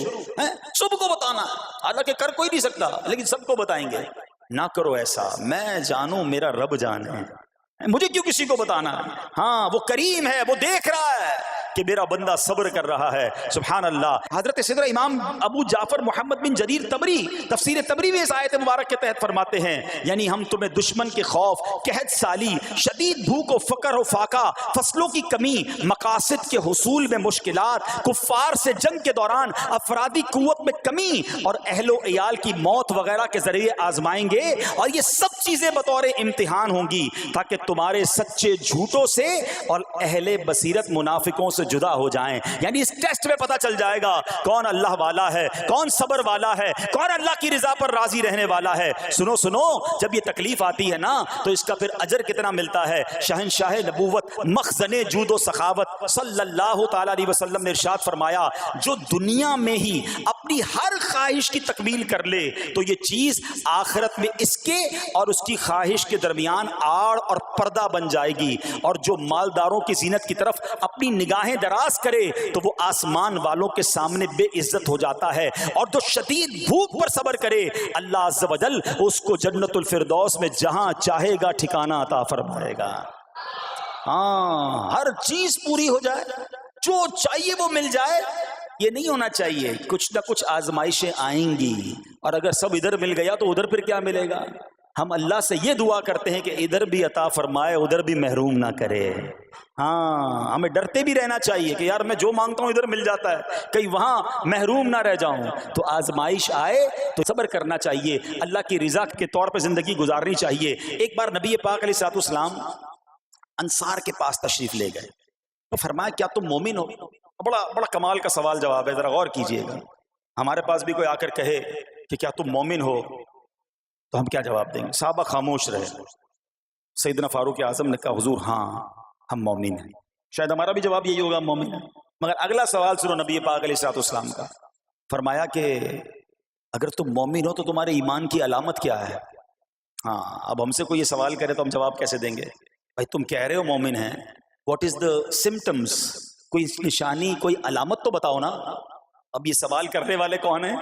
سب کو بتانا، حالانکہ کر کوئی نہیں سکتا لیکن سب کو بتائیں گے. نہ کرو ایسا، میں جانوں میرا رب جانے، مجھے کیوں کسی کو بتانا. ہاں وہ کریم ہے، وہ دیکھ رہا ہے کہ میرا بندہ صبر کر رہا ہے. سبحان اللہ. حضرت سیدنا امام ابو جعفر محمد بن جریر طبری تفسیر طبری میں اس آیت مبارک کے تحت فرماتے ہیں، یعنی ہم تمہیں دشمن کے خوف، قحط سالی، شدید بھوک و فقر و فاقہ، فصلوں کی کمی، مقاصد کے حصول میں مشکلات، کفار سے جنگ کے دوران افرادی قوت میں کمی اور اہل و عیال کی موت وغیرہ کے ذریعے آزمائیں گے. اور یہ سب چیزیں بطور امتحان ہوں گی تاکہ تمہارے سچے جھوٹوں سے اور اہل بصیرت منافقوں سے جدا ہو جائیں. یعنی اس ٹیسٹ میں پتہ چل جائے گا کون اللہ والا ہے, کون صبر والا ہے, کون اللہ کی رضا پر راضی رہنے والا ہے. سنو سنو, جب یہ تکلیف آتی ہے نا تو اس کا پھر اجر کتنا ملتا ہے. شہنشاہ نبوت مخزن جود و سخاوت صلی اللہ تعالی علیہ وسلم نے ارشاد فرمایا, جو دنیا میں ہی اپنی ہر خواہش کی تکمیل کر لے تو یہ چیز آخرت میں اس کے اور اس کی خواہش کے درمیان آڑ اور پردہ بن جائے گی. اور جو مالداروں کی زینت کی طرف اپنی نگاہیں دراز کرے تو وہ آسمان والوں کے سامنے بے عزت ہو جاتا ہے. اور جو شدید بھوک پر صبر کرے اللہ عز و جل اس کو جنت الفردوس میں جہاں چاہے گا ٹھکانہ عطا فرمائے گا. ہاں, ہر چیز پوری ہو جائے, جو چاہیے وہ مل جائے, یہ نہیں ہونا چاہیے. کچھ نہ کچھ آزمائشیں آئیں گی اور اگر سب ادھر مل گیا تو ادھر پھر کیا ملے گا. ہم اللہ سے یہ دعا کرتے ہیں کہ ادھر بھی عطا فرمائے, ادھر بھی محروم نہ کرے. ہاں, ہمیں ڈرتے بھی رہنا چاہیے کہ یار میں جو مانگتا ہوں ادھر مل جاتا ہے, کہیں وہاں محروم نہ رہ جاؤں. تو آزمائش آئے تو صبر کرنا چاہیے, اللہ کی رضا کے طور پہ زندگی گزارنی چاہیے. ایک بار نبی پاک علیہ الصلوۃ والسلام انصار کے پاس تشریف لے گئے تو فرمایا کیا تم مومن ہو؟ بڑا کمال کا سوال جواب ہے, ذرا غور کیجئے گا. ہمارے پاس بھی کوئی آ کر کہے کہ کیا تم مومن ہو تو ہم کیا جواب دیں گے؟ صحابہ خاموش رہے. سیدنا فاروق اعظم نے کہا حضور ہاں ہم مومن ہیں. شاید ہمارا بھی جواب یہی ہوگا, مومن ہیں. مگر اگلا سوال سنو نبی پاک علیہ الصلوۃ والسلام کا. فرمایا کہ اگر تم مومن ہو تو تمہارے ایمان کی علامت کیا ہے؟ ہاں, اب ہم سے کوئی یہ سوال کرے تو ہم جواب کیسے دیں گے؟ بھائی تم کہہ رہے ہو مومن ہیں, واٹ از دا سمٹمز, کوئی نشانی کوئی علامت تو بتاؤ نا. اب یہ سوال کرنے والے کون ہیں؟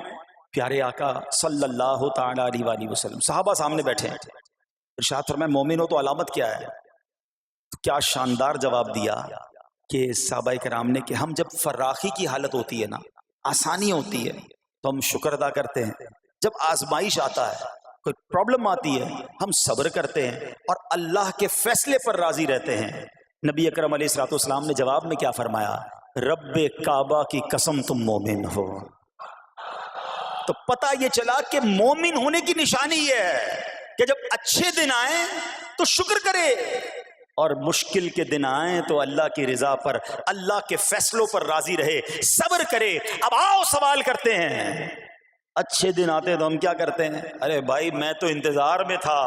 پیارے آقا صلی اللہ تعالی علیہ وآلہ وسلم. صحابہ سامنے بیٹھے ہیں. ارشاد فرمایا مومن ہو تو علامت کیا ہے؟ کیا شاندار جواب دیا کہ صحابہ کرام نے کہ ہم جب فراخی کی حالت ہوتی ہے نا, آسانی ہوتی ہے تو ہم شکر ادا کرتے ہیں. جب آزمائش آتا ہے, کوئی پرابلم آتی ہے, ہم صبر کرتے ہیں اور اللہ کے فیصلے پر راضی رہتے ہیں. نبی اکرم علیہ الصلوۃ والسلام نے جواب میں کیا فرمایا؟ رب کعبہ کی قسم تم مومن ہو. تو پتہ یہ چلا کہ مومن ہونے کی نشانی یہ ہے کہ جب اچھے دن آئیں تو شکر کرے اور مشکل کے دن آئیں تو اللہ کی رضا پر, اللہ کے فیصلوں پر راضی رہے, صبر کرے. اب آؤ سوال کرتے ہیں. اچھے دن آتے ہیں تو ہم کیا کرتے ہیں؟ ارے بھائی میں تو انتظار میں تھا,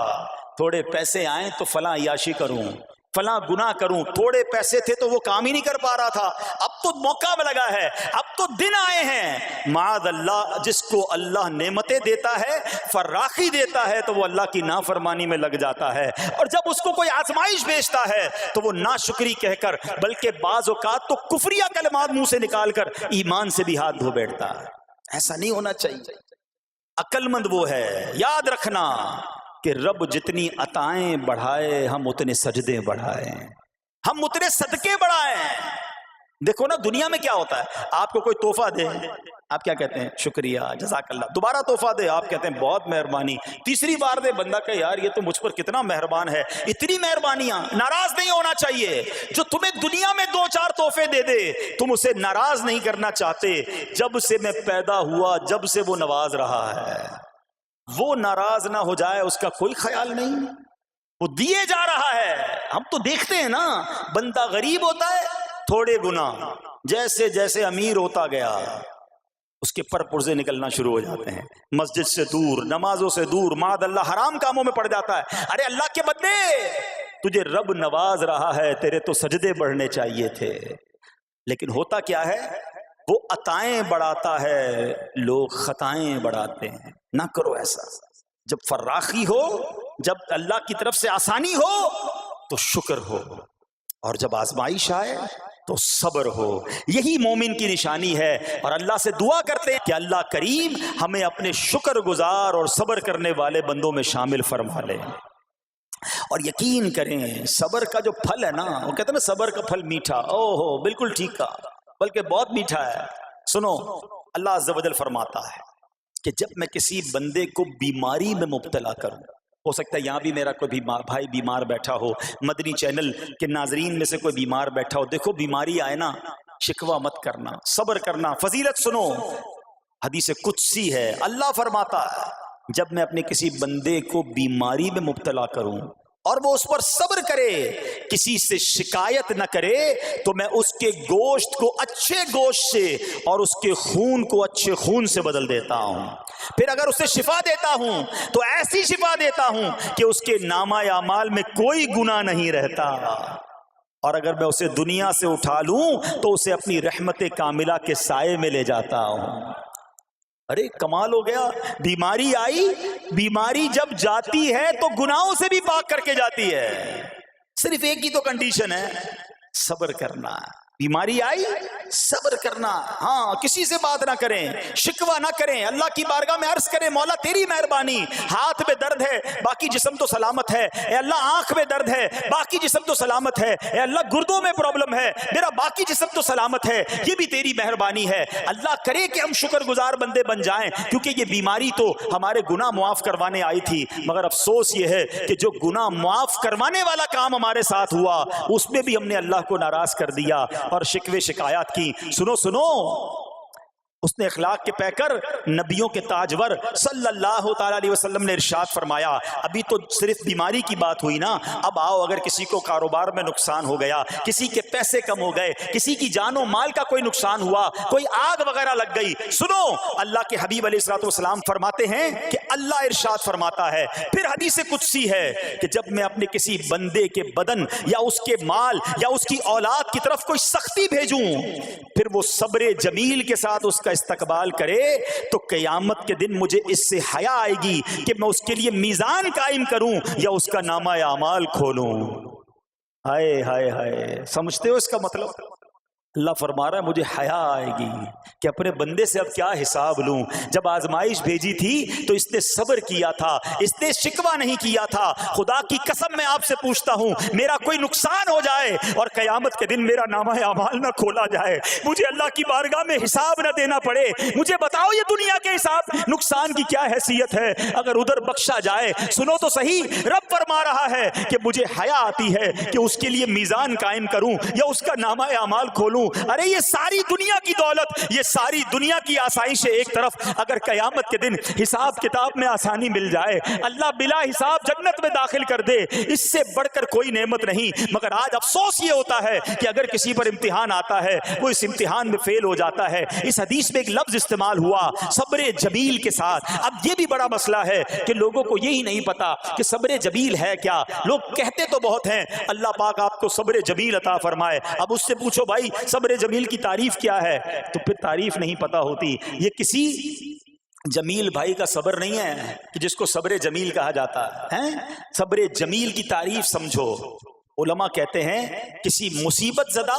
تھوڑے پیسے آئیں تو فلاں عیاشی کروں, فلاں گناہ کروں. تھوڑے پیسے تھے تو وہ کام ہی نہیں کر پا رہا تھا, اب تو موقع لگا ہے, اب تو دن آئے ہیں. معاذ اللہ, جس کو اللہ نعمتیں دیتا ہے, فراخی دیتا ہے, تو وہ اللہ کی نافرمانی میں لگ جاتا ہے. اور جب اس کو کوئی آزمائش بھیجتا ہے تو وہ ناشکری کہہ کر, بلکہ بعض اوقات تو کفریہ کلمات منہ سے نکال کر ایمان سے بھی ہاتھ دھو بیٹھتا ہے. ایسا نہیں ہونا چاہیے. عقل مند وہ ہے, یاد رکھنا کہ رب جتنی عطائیں بڑھائے ہم اتنے سجدے بڑھائیں, ہم اتنے صدقے بڑھائیں. دیکھو نا دنیا میں کیا ہوتا ہے, آپ کو کوئی تحفہ دے, آپ کیا کہتے ہیں؟ شکریہ, جزاک اللہ. دوبارہ تحفہ دے, آپ کہتے ہیں بہت مہربانی. تیسری بار دے, بندہ کہ یار یہ تو مجھ پر کتنا مہربان ہے. اتنی مہربانیاں. ناراض نہیں ہونا چاہیے. جو تمہیں دنیا میں 2-4 تحفے دے دے تم اسے ناراض نہیں کرنا چاہتے. جب سے میں پیدا ہوا جب سے وہ نواز رہا ہے, وہ ناراض نہ ہو جائے اس کا کوئی خیال نہیں. وہ دیے جا رہا ہے. ہم تو دیکھتے ہیں نا, بندہ غریب ہوتا ہے, تھوڑے گناہ, جیسے جیسے امیر ہوتا گیا اس کے پر پرزے نکلنا شروع ہو جاتے ہیں, مسجد سے دور, نمازوں سے دور, معاذ اللہ حرام کاموں میں پڑ جاتا ہے. ارے اللہ کے بندے, تجھے رب نواز رہا ہے, تیرے تو سجدے بڑھنے چاہیے تھے. لیکن ہوتا کیا ہے, وہ عطائیں بڑھاتا ہے, لوگ خطائیں بڑھاتے ہیں. نہ کرو ایسا. جب فراخی ہو, جب اللہ کی طرف سے آسانی ہو تو شکر ہو, اور جب آزمائش آئے تو صبر ہو. یہی مومن کی نشانی ہے. اور اللہ سے دعا کرتے ہیں کہ اللہ کریم ہمیں اپنے شکر گزار اور صبر کرنے والے بندوں میں شامل فرما لے. اور یقین کریں صبر کا جو پھل ہے نا, وہ کہتے ہیں نا صبر کا پھل میٹھا. او ہو, بالکل ٹھیک کہا, بلکہ بہت میٹھا ہے. سنو, اللہ عز و جل فرماتا ہے کہ جب میں کسی بندے کو بیماری میں مبتلا کروں, ہو سکتا ہے یہاں بھی میرا کوئی بھائی بیمار بیٹھا ہو, مدنی چینل کے ناظرین میں سے کوئی بیمار بیٹھا ہو. دیکھو بیماری آئے نا, شکوہ مت کرنا, صبر کرنا. فضیلت سنو, حدیث قدسی ہے, اللہ فرماتا ہے جب میں اپنے کسی بندے کو بیماری میں مبتلا کروں اور وہ اس پر صبر کرے, کسی سے شکایت نہ کرے, تو میں اس کے گوشت کو اچھے گوشت سے اور اس کے خون کو اچھے خون سے بدل دیتا ہوں. پھر اگر اسے شفا دیتا ہوں تو ایسی شفا دیتا ہوں کہ اس کے نامہ اعمال میں کوئی گناہ نہیں رہتا. اور اگر میں اسے دنیا سے اٹھا لوں تو اسے اپنی رحمت کاملہ کے سائے میں لے جاتا ہوں. ارے کمال ہو گیا. بیماری آئی, بیماری جب جاتی ہے تو گناہوں سے بھی پاک کر کے جاتی ہے. صرف ایک ہی تو کنڈیشن ہے, صبر کرنا. بیماری آئی, صبر کرنا. ہاں, کسی سے بات نہ کریں, شکوہ نہ کریں, اللہ کی بارگاہ میں عرض کریں مولا تیری مہربانی, ہاتھ میں درد ہے باقی جسم تو سلامت ہے, اے اللہ آنکھ میں درد ہے باقی جسم تو سلامت ہے, اے اللہ گردوں میں پرابلم ہے میرا باقی جسم تو سلامت ہے, یہ بھی تیری مہربانی ہے. اللہ کرے کہ ہم شکر گزار بندے بن جائیں, کیونکہ یہ بیماری تو ہمارے گناہ معاف کروانے آئی تھی, مگر افسوس یہ ہے کہ جو گناہ معاف کروانے والا کام ہمارے ساتھ ہوا اس میں بھی ہم نے اللہ کو ناراض کر دیا اور شکوے شکایات کی. سنو سنو, اس نے اخلاق کے پیکر نبیوں کے تاجور صلی اللہ تعالی علیہ وسلم نے ارشاد فرمایا, ابھی تو صرف بیماری کی بات ہوئی نا, اب آؤ اگر کسی کو کاروبار میں نقصان ہو گیا, کسی کے پیسے کم ہو گئے, کسی کی جان و مال کا کوئی نقصان ہوا, کوئی آگ وغیرہ لگ گئی. سنو, اللہ کے حبیب علیہ الصلوۃ والسلام فرماتے ہیں کہ اللہ ارشاد فرماتا ہے, پھر حدیث قدسی ہے کہ جب میں اپنے کسی بندے کے بدن یا اس کے مال یا اس کی اولاد کی طرف کوئی سختی بھیجوں, پھر وہ صبر جمیل کے ساتھ اس کا استقبال کرے, تو قیامت کے دن مجھے اس سے حیا آئے گی کہ میں اس کے لیے میزان قائم کروں یا اس کا نامہ اعمال کھولوں. ہائے ہائے ہائے, سمجھتے ہو اس کا مطلب؟ اللہ فرما رہا ہے مجھے حیا آئے گی کہ اپنے بندے سے اب کیا حساب لوں. جب آزمائش بھیجی تھی تو اس نے صبر کیا تھا, اس نے شکوہ نہیں کیا تھا. خدا کی قسم میں آپ سے پوچھتا ہوں, میرا کوئی نقصان ہو جائے اور قیامت کے دن میرا نامہ اعمال نہ کھولا جائے, مجھے اللہ کی بارگاہ میں حساب نہ دینا پڑے, مجھے بتاؤ یہ دنیا کے حساب نقصان کی کیا حیثیت ہے اگر ادھر بخشا جائے. سنو تو صحیح, رب فرما رہا ہے کہ مجھے حیا آتی ہے کہ اس کے لیے میزان قائم کروں یا اس کا نامہ اعمال کھولوں. ارے یہ ساری دنیا کی دولت, یہ ساری دنیا کی آسائش ایک طرف, اگر قیامت کے دن حساب کتاب میں آسانی مل جائے, اللہ بلا حساب جنت میں داخل کر دے, اس سے بڑھ کر کوئی نعمت نہیں. مگر آج افسوس یہ ہوتا ہے کہ اگر کسی پر امتحان آتا ہے وہ اس امتحان میں فیل ہو جاتا ہے. اس حدیث میں ایک لفظ استعمال ہوا صبر جمیل کے ساتھ. اب یہ بھی بڑا مسئلہ ہے کہ لوگوں کو یہی نہیں پتا کہ صبر جمیل ہے کیا. لوگ کہتے تو بہت ہیں, اللہ پاک آپ کو صبر جمیل عطا فرمائے. اب اس سے پوچھو بھائی صبر جمیل کی تعریف کیا ہے, تو پھر تعریف نہیں پتا ہوتی. یہ کسی جمیل بھائی کا صبر نہیں ہے کہ جس کو صبر جمیل کہا جاتا ہے. صبر جمیل کی تعریف سمجھو. علماء کہتے ہیں کسی مصیبت زدہ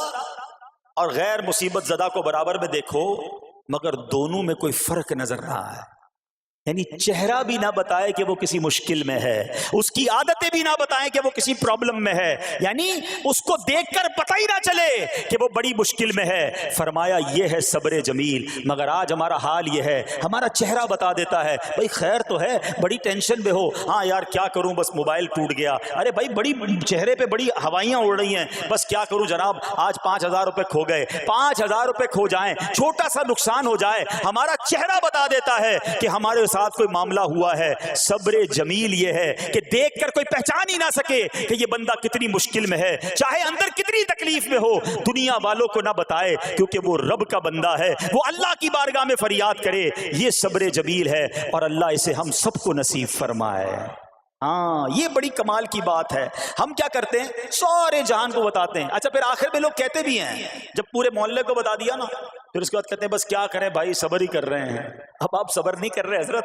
اور غیر مصیبت زدہ کو برابر میں دیکھو, مگر دونوں میں کوئی فرق نظر نہ آئے. یعنی چہرہ بھی نہ بتائے کہ وہ کسی مشکل میں ہے, اس کی عادتیں بھی نہ بتائیں کہ وہ کسی پرابلم میں ہے, یعنی اس کو دیکھ کر پتہ ہی نہ چلے کہ وہ بڑی مشکل میں ہے. فرمایا یہ ہے صبر جمیل. مگر آج ہمارا حال یہ ہے, ہمارا چہرہ بتا دیتا ہے بھائی خیر تو ہے, بڑی ٹینشن میں ہو, ہاں یار کیا کروں بس موبائل ٹوٹ گیا, ارے بھائی بڑی چہرے پہ بڑی ہوائیاں اڑ رہی ہیں, بس کیا کروں جناب آج 5,000 روپے کھو گئے. 5,000 روپے کھو جائیں, چھوٹا سا نقصان ہو جائے, ہمارا چہرہ بتا دیتا ہے کہ ہمارے ساتھ کوئی معاملہ ہوا ہے. صبر جمیل یہ ہے کہ دیکھ کر کوئی پہچان ہی نہ سکے کہ یہ بندہ کتنی مشکل میں ہے, چاہے اندر کتنی تکلیف میں ہو, دنیا والوں کو نہ بتائے کیونکہ وہ رب کا بندہ ہے, وہ اللہ کی بارگاہ میں فریاد کرے. یہ صبر جمیل ہے اور اللہ اسے ہم سب کو نصیب فرمائے. ہاں یہ بڑی کمال کی بات ہے. ہم کیا کرتے ہیں, سارے جہان کو بتاتے ہیں. اچھا پھر آخر میں لوگ کہتے بھی ہیں, جب پورے محلے کو بتا دیا نا, پھر اس کے بعد کہتے ہیں بس کیا کریں بھائی صبر ہی کر رہے ہیں. اب آپ صبر نہیں کر رہے حضرت,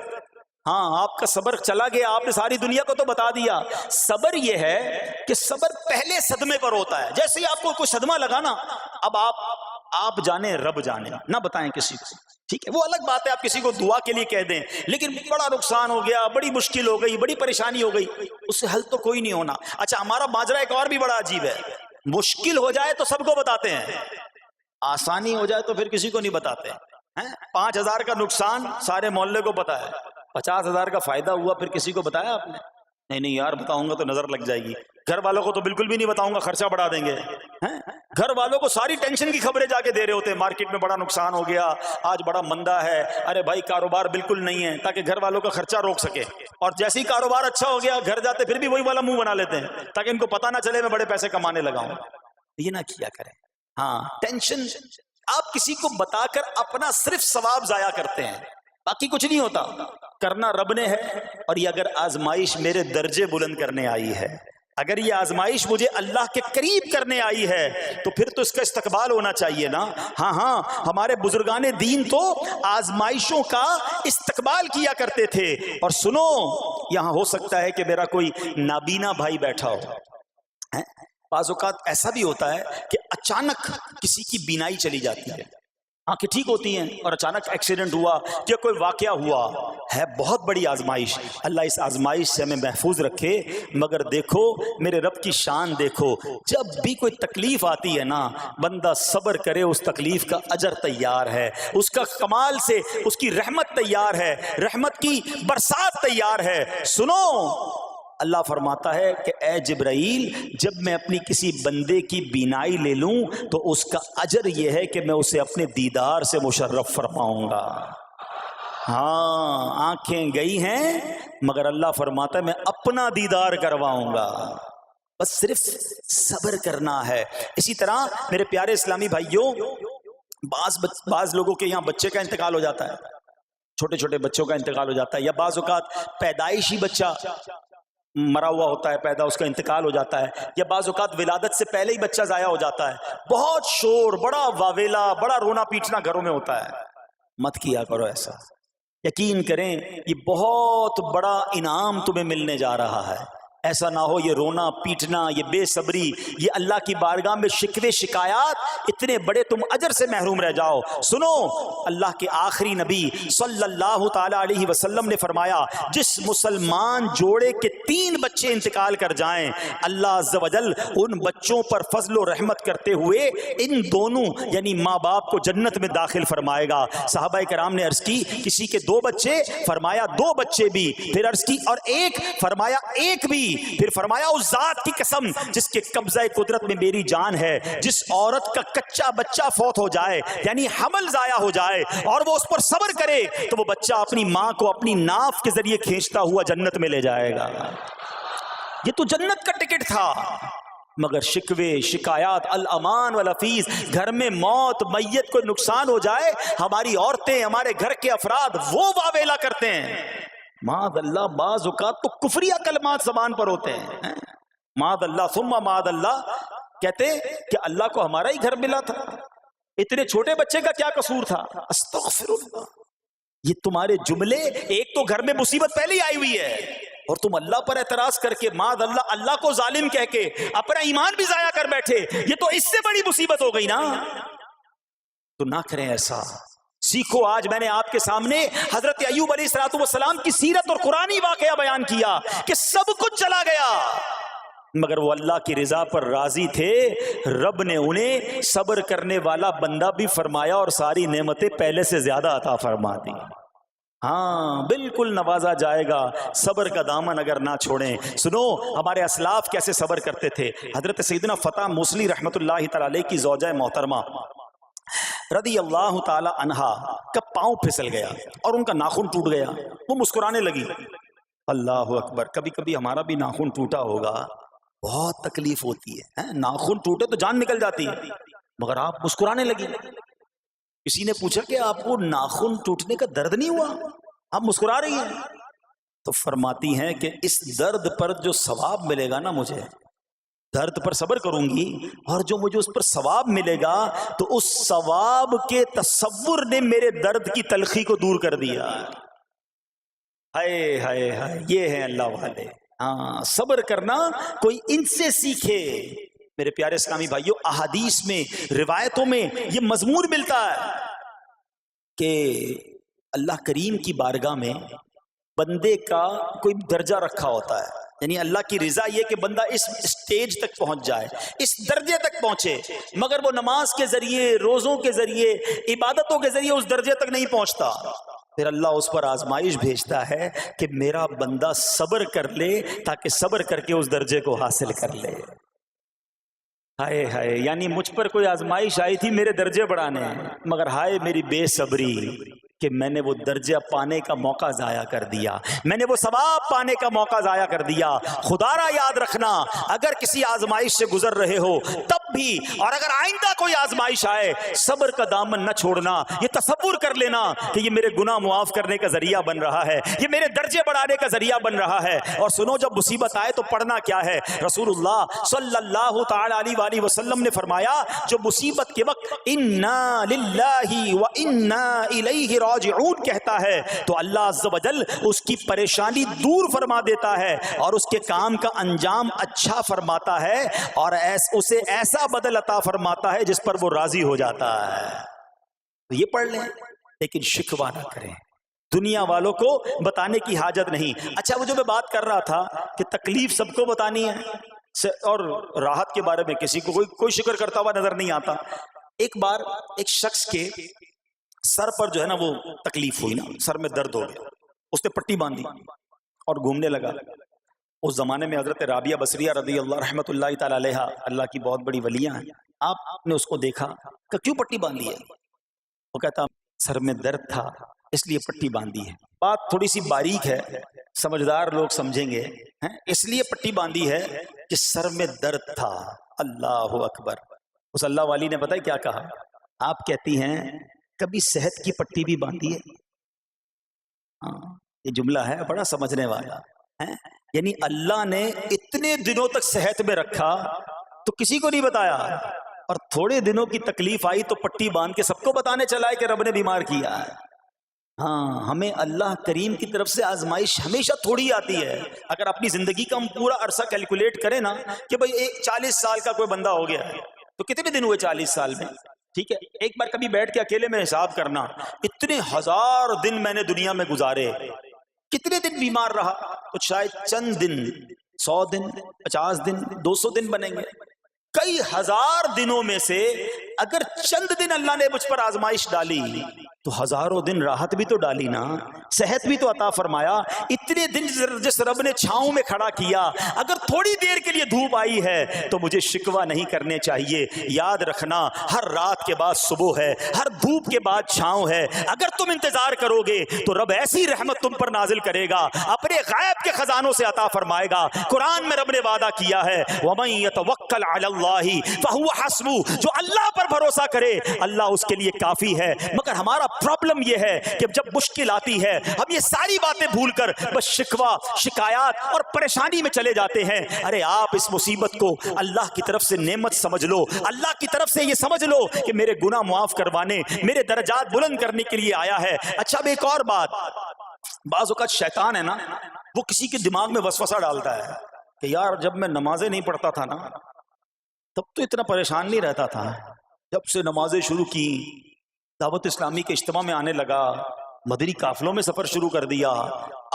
ہاں آپ کا صبر چلا گیا, آپ نے ساری دنیا کو تو بتا دیا. صبر یہ ہے کہ صبر پہلے صدمے پر ہوتا ہے. جیسے ہی آپ کو کوئی صدمہ لگا نا, اب آپ جانے رب جانے, نہ بتائیں کسی کو, ٹھیک ہے. وہ الگ بات ہے آپ کسی کو دعا کے لیے کہہ دیں, لیکن بڑا نقصان ہو گیا, بڑی مشکل ہو گئی, بڑی پریشانی ہو گئی, اس سے حل تو کوئی نہیں ہونا. اچھا ہمارا ماجرا ایک اور بھی بڑا عجیب ہے, مشکل ہو جائے تو سب کو بتاتے ہیں, آسانی ہو جائے تو پھر کسی کو نہیں بتاتے. 5,000 کا نقصان سارے محلے کو پتا ہے, 50,000 کا فائدہ ہوا پھر کسی کو بتایا آپ نے؟ نہیں یار بتاؤں گا تو نظر لگ جائے گی. گھر والوں کو تو بالکل بھی نہیں بتاؤں گا, خرچہ بڑھا دیں گے. گھر والوں کو ساری ٹینشن کی خبریں جا کے دے رہے ہوتے ہیں، مارکیٹ میں بڑا نقصان ہو گیا، آج بڑا مندہ ہے، ارے بھائی کاروبار بالکل نہیں ہے، تاکہ گھر والوں کا خرچہ روک سکے. اور جیسے ہی کاروبار اچھا ہو گیا گھر جاتے پھر بھی وہی والا منہ بنا لیتے ہیں تاکہ ان کو پتہ نہ چلے میں بڑے پیسے کمانے لگا ہوں. یہ نہ کیا کریں. ہاں ٹینشن آپ کسی کو بتا کر اپنا صرف ثواب ضائع کرتے ہیں، باقی کچھ نہیں ہوتا. کرنا رب نے ہے، اور یہ اگر آزمائش میرے درجے بلند کرنے آئی ہے، اگر یہ آزمائش مجھے اللہ کے قریب کرنے آئی ہے تو پھر تو اس کا استقبال ہونا چاہیے نا. ہاں ہمارے بزرگان دین تو آزمائشوں کا استقبال کیا کرتے تھے. اور سنو، یہاں ہو سکتا ہے کہ میرا کوئی نابینا بھائی بیٹھا ہو. بعض اوقات ایسا بھی ہوتا ہے کہ اچانک کسی کی بینائی چلی جاتی ہے، آنکھیں ٹھیک ہوتی ہیں اور اچانک ایکسیڈنٹ ہوا یا کوئی واقعہ ہوا ہے. بہت بڑی آزمائش. اللہ اس آزمائش سے ہمیں محفوظ رکھے. مگر دیکھو میرے رب کی شان دیکھو، جب بھی کوئی تکلیف آتی ہے نا بندہ صبر کرے، اس تکلیف کا اجر تیار ہے، اس کا کمال سے اس کی رحمت تیار ہے، رحمت کی برسات تیار ہے. سنو، اللہ فرماتا ہے کہ اے جبرائیل، جب میں اپنی کسی بندے کی بینائی لے لوں تو اس کا اجر یہ ہے کہ میں اسے اپنے دیدار سے مشرف فرماؤں گا. ہاں آنکھیں گئی ہیں مگر اللہ فرماتا ہے میں اپنا دیدار کرواؤں گا. بس صرف صبر کرنا ہے. اسی طرح میرے پیارے اسلامی بھائیوں، بعض لوگوں کے یہاں بچے کا انتقال ہو جاتا ہے، چھوٹے چھوٹے بچوں کا انتقال ہو جاتا ہے، یا بعض اوقات پیدائشی بچہ مرا ہوا ہوتا ہے، پیدا اس کا انتقال ہو جاتا ہے، یا بعض اوقات ولادت سے پہلے ہی بچہ ضائع ہو جاتا ہے. بہت شور، بڑا واویلا، بڑا رونا پیٹنا گھروں میں ہوتا ہے. مت کیا کرو ایسا. یقین کریں یہ بہت بڑا انعام تمہیں ملنے جا رہا ہے. ایسا نہ ہو یہ رونا پیٹنا، یہ بے صبری، یہ اللہ کی بارگاہ میں شکوے شکایات، اتنے بڑے تم اجر سے محروم رہ جاؤ. سنو، اللہ کے آخری نبی صلی اللہ تعالی علیہ وسلم نے فرمایا جس مسلمان جوڑے کے 3 بچے انتقال کر جائیں، اللہ عز و جل ان بچوں پر فضل و رحمت کرتے ہوئے ان دونوں یعنی ماں باپ کو جنت میں داخل فرمائے گا. صحابہ کرام نے عرض کی کسی کے 2 بچے، فرمایا 2 بچے بھی، پھر عرض کی اور 1، فرمایا 1 بھی، پھر فرمایا اس ذات کی قسم جس کے قبضہ قدرت میں میری جان ہے، جس عورت کا کچا بچہ فوت ہو جائے یعنی حمل ضائع ہو جائے اور وہ اس پر صبر کرے تو وہ بچہ اپنی ماں کو اپنی ناف کے ذریعے کھینچتا ہوا جنت میں لے جائے گا. یہ تو جنت کا ٹکٹ تھا. مگر شکوے شکایات، الامان والافیز، گھر میں موت میت کو نقصان ہو جائے، ہماری عورتیں، ہمارے گھر کے افراد وہ واویلا کرتے ہیں. معاذ اللہ، بعض اوقات تو کفریہ کلمات زبان پر ہوتے ہیں. معاذ اللہ ثم معاذ اللہ، کہتے کہ اللہ کو ہمارا ہی گھر ملا تھا، اتنے چھوٹے بچے کا کیا قصور تھا. استغفر اللہ. یہ تمہارے جملے، ایک تو گھر میں مصیبت پہلے ہی آئی ہوئی ہے اور تم اللہ پر اعتراض کر کے معاذ اللہ اللہ کو ظالم کہہ کے اپنا ایمان بھی ضائع کر بیٹھے، یہ تو اس سے بڑی مصیبت ہو گئی نا. تو نہ کریں ایسا. سیکھو. آج میں نے آپ کے سامنے حضرت ایوب علیہ السلام کی سیرت اور قرآنی واقعہ بیان کیا کہ سب کچھ چلا گیا مگر وہ اللہ کی رضا پر راضی تھے. رب نے انہیں صبر کرنے والا بندہ بھی فرمایا اور ساری نعمتیں پہلے سے زیادہ عطا فرما دی. ہاں بالکل نوازا جائے گا. صبر کا دامن اگر نہ چھوڑیں. سنو ہمارے اسلاف کیسے صبر کرتے تھے. حضرت سیدنا فتح موصلی رحمت اللہ تعالی علیہ کی زوجہ محترمہ رضی اللہ تعالی عنہا کا پاؤں پھسل گیا اور ان کا ناخن ٹوٹ گیا. وہ مسکرانے لگی. اللہ اکبر. کبھی کبھی ہمارا بھی ناخن ٹوٹا ہوگا، بہت تکلیف ہوتی ہے. ناخن ٹوٹے تو جان نکل جاتی ہے مگر آپ مسکرانے لگی. کسی نے پوچھا کہ آپ کو ناخن ٹوٹنے کا درد نہیں ہوا، آپ مسکرا رہی ہیں؟ تو فرماتی ہیں کہ اس درد پر جو ثواب ملے گا نا، مجھے درد پر صبر کروں گی اور جو مجھے اس پر ثواب ملے گا تو اس ثواب کے تصور نے میرے درد کی تلخی کو دور کر دیا. ہائے ہائے ہائے، یہ ہے اللہ والے. ہاں صبر کرنا کوئی ان سے سیکھے. میرے پیارے اسلامی بھائیوں، احادیث میں، روایتوں میں یہ مضمون ملتا ہے کہ اللہ کریم کی بارگاہ میں بندے کا کوئی درجہ رکھا ہوتا ہے. یعنی اللہ کی رضا یہ کہ بندہ اس سٹیج تک پہنچ جائے، اس درجے تک پہنچے، مگر وہ نماز کے ذریعے، روزوں کے ذریعے، عبادتوں کے ذریعے اس درجے تک نہیں پہنچتا. پھر اللہ اس پر آزمائش بھیجتا ہے کہ میرا بندہ صبر کر لے تاکہ صبر کر کے اس درجے کو حاصل کر لے. ہائے ہائے، یعنی مجھ پر کوئی آزمائش آئی تھی میرے درجے بڑھانے، مگر ہائے میری بے صبری کہ میں نے وہ درجہ پانے کا موقع ضائع کر دیا، میں نے وہ ثواب پانے کا موقع ضائع کر دیا۔ خدا را یاد رکھنا، اگر کسی آزمائش سے گزر رہے ہو تب بھی، اور اگر آئندہ کوئی آزمائش آئے، صبر کا دامن نہ چھوڑنا، یہ تصور کر لینا کہ یہ میرے گناہ معاف کرنے کا ذریعہ بن رہا ہے، یہ میرے درجے بڑھانے کا ذریعہ بن رہا ہے۔ اور سنو، جب مصیبت آئے تو پڑھنا کیا ہے؟ رسول اللہ صلی اللہ تعالی علیہ وآلہ وسلم نے فرمایا، جو مصیبت کے وقت انا للہ و انا الیہ راجعون کہتا ہے تو اللہ عز و جل اس کی پریشانی دور فرما دیتا ہے اور اس کے کام کا انجام اچھا فرماتا ہے، اور اسے ایسا بدل عطا فرماتا ہے جس پر وہ راضی ہو جاتا ہے۔ تو یہ پڑھ لیں، لیکن شکوہ نہ کریں، دنیا والوں کو بتانے کی حاجت نہیں۔ اچھا، وہ جو میں بات کر رہا تھا کہ تکلیف سب کو بتانی ہے اور راحت کے بارے میں کسی کو کوئی شکر کرتا ہوا نظر نہیں آتا۔ ایک بار ایک شخص کے سر پر جو ہے نا وہ تکلیف ہوئی نا، سر میں درد ہو گیا، اس نے پٹی باندھی اور گھومنے لگا۔ اس زمانے میں حضرت رابعہ بصریہ رضی اللہ رحمۃ اللہ تعالی علیہا، اللہ کی بہت بڑی ولیاں ہیں، آپ نے اس کو دیکھا کہ کیوں پٹی باندھی ہے؟ وہ کہتا سر میں درد تھا اس لیے پٹی باندھی ہے۔ بات تھوڑی سی باریک ہے، سمجھدار لوگ سمجھیں گے، اس لیے پٹی باندھی ہے کہ سر میں درد تھا۔ اللہ اکبر۔ اس اللہ والی نے پتہ ہے کیا کہا؟ آپ کہتی ہیں کبھی صحت کی پٹی بھی باندھی ہے؟ یہ جملہ ہے بڑا سمجھنے والا ہے، یعنی اللہ نے اتنے دنوں تک صحت میں رکھا تو کسی کو نہیں بتایا، اور تھوڑے دنوں کی تکلیف آئی تو پٹی باندھ کے سب کو بتانے چلا ہے کہ رب نے بیمار کیا ہے۔ ہاں، ہمیں اللہ کریم کی طرف سے آزمائش ہمیشہ تھوڑی آتی ہے۔ اگر اپنی زندگی کا ہم پورا عرصہ کیلکولیٹ کریں نا کہ بھئی 40 سال کا کوئی بندہ ہو گیا تو کتنے دن ہوئے 40 سال میں؟ ٹھیک ہے، ایک بار کبھی بیٹھ کے اکیلے میں حساب کرنا، اتنے ہزار دن میں نے دنیا میں گزارے، کتنے دن بیمار رہا؟ تو شاید چند دن، 100 دن، 50 دن، 200 دن بنیں گے۔ کئی ہزار دنوں میں سے اگر چند دن اللہ نے مجھ پر آزمائش ڈالی تو ہزاروں دن راحت بھی تو ڈالی نا، صحت بھی تو عطا فرمایا۔ اتنے دن جس رب نے چھاؤں میں کھڑا کیا، اگر تھوڑی دیر کے لیے دھوپ آئی ہے تو مجھے شکوہ نہیں کرنے چاہیے۔ یاد رکھنا، ہر رات کے بعد صبح ہے، ہر دھوپ کے بعد چھاؤں ہے۔ اگر تم انتظار کرو گے تو رب ایسی رحمت تم پر نازل کرے گا، اپنے غیب کے خزانوں سے عطا فرمائے گا۔ قرآن میں رب نے وعدہ کیا ہے، وَمَن يَتَوَکَّلْ عَلَى اللَّهِ فَهُوَ حَسْبُهُ، جو اللہ پر بھروسہ کرے اللہ اس کے لیے کافی ہے۔ مگر ہمارا پرابلم یہ ہے کہ جب مشکل آتی ہے ہم یہ ساری باتیں بھول کر بس شکوہ، شکایات اور پریشانی میں چلے جاتے ہیں۔ ارے آپ اس مصیبت کو اللہ کی طرف سے نعمت سمجھ لو، اللہ کی طرف سے یہ سمجھ لو کہ میرے گناہ معاف کروانے، میرے درجات بلند کرنے کے لیے آیا ہے۔ اچھا، اب ایک اور بات، بعض اوقات شیطان ہے نا، وہ کسی کے دماغ میں وسوسہ ڈالتا ہے کہ یار جب میں نمازیں نہیں پڑھتا تھا نا تب تو اتنا پریشان نہیں رہتا تھا، جب سے نمازیں شروع کی، دعوت اسلامی کے اجتماع میں آنے لگا، مدنی قافلوں میں سفر شروع کر دیا،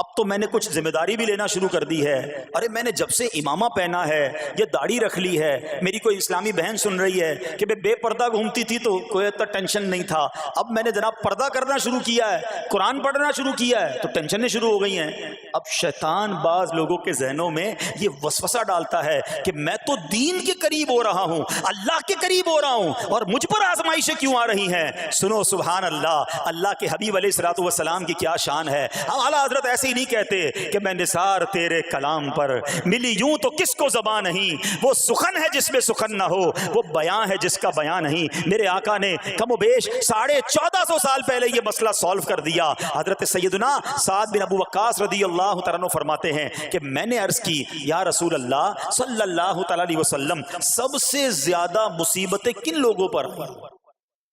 اب تو میں نے کچھ ذمہ داری بھی لینا شروع کر دی ہے۔ ارے میں نے جب سے امامہ پہنا ہے، یہ داڑھی رکھ لی ہے، میری کوئی اسلامی بہن سن رہی ہے کہ بے پردہ گھومتی تھی تو کوئی اتنا ٹینشن نہیں تھا، اب میں نے جناب پردہ کرنا شروع کیا ہے، قرآن پڑھنا شروع کیا ہے تو ٹینشنیں شروع ہو گئی ہیں۔ اب شیطان بعض لوگوں کے ذہنوں میں یہ وسوسہ ڈالتا ہے کہ میں تو دین کے قریب ہو رہا ہوں، اللہ کے قریب ہو رہا ہوں، اور مجھ پر آزمائشیں کیوں آ رہی ہیں؟ سنو سبحان اللہ، اللہ کے حبیب علیہ الصلوۃ والسلام کی کیا شان ہے۔ اعلیٰ حضرت ایسے ہی نہیں کہتے کہ میں نثار تیرے کلام پر، ملی یوں تو کس کو زبان نہیں، وہ سخن ہے جس میں سخن نہ ہو، وہ بیان ہے جس کا بیان نہیں۔ میرے آقا نے کم و بیش 1450 سال پہلے یہ مسئلہ سالو کر دیا۔ حضرت سیدنا سعد بن ابو وقاص رضی اللہ تعالیٰ عنہ فرماتے ہیں کہ میں نے عرض کی یا رسول اللہ صلی اللہ تعالیٰ علیہ وسلم، سب سے زیادہ مصیبتیں کن لوگوں پر آئیں؟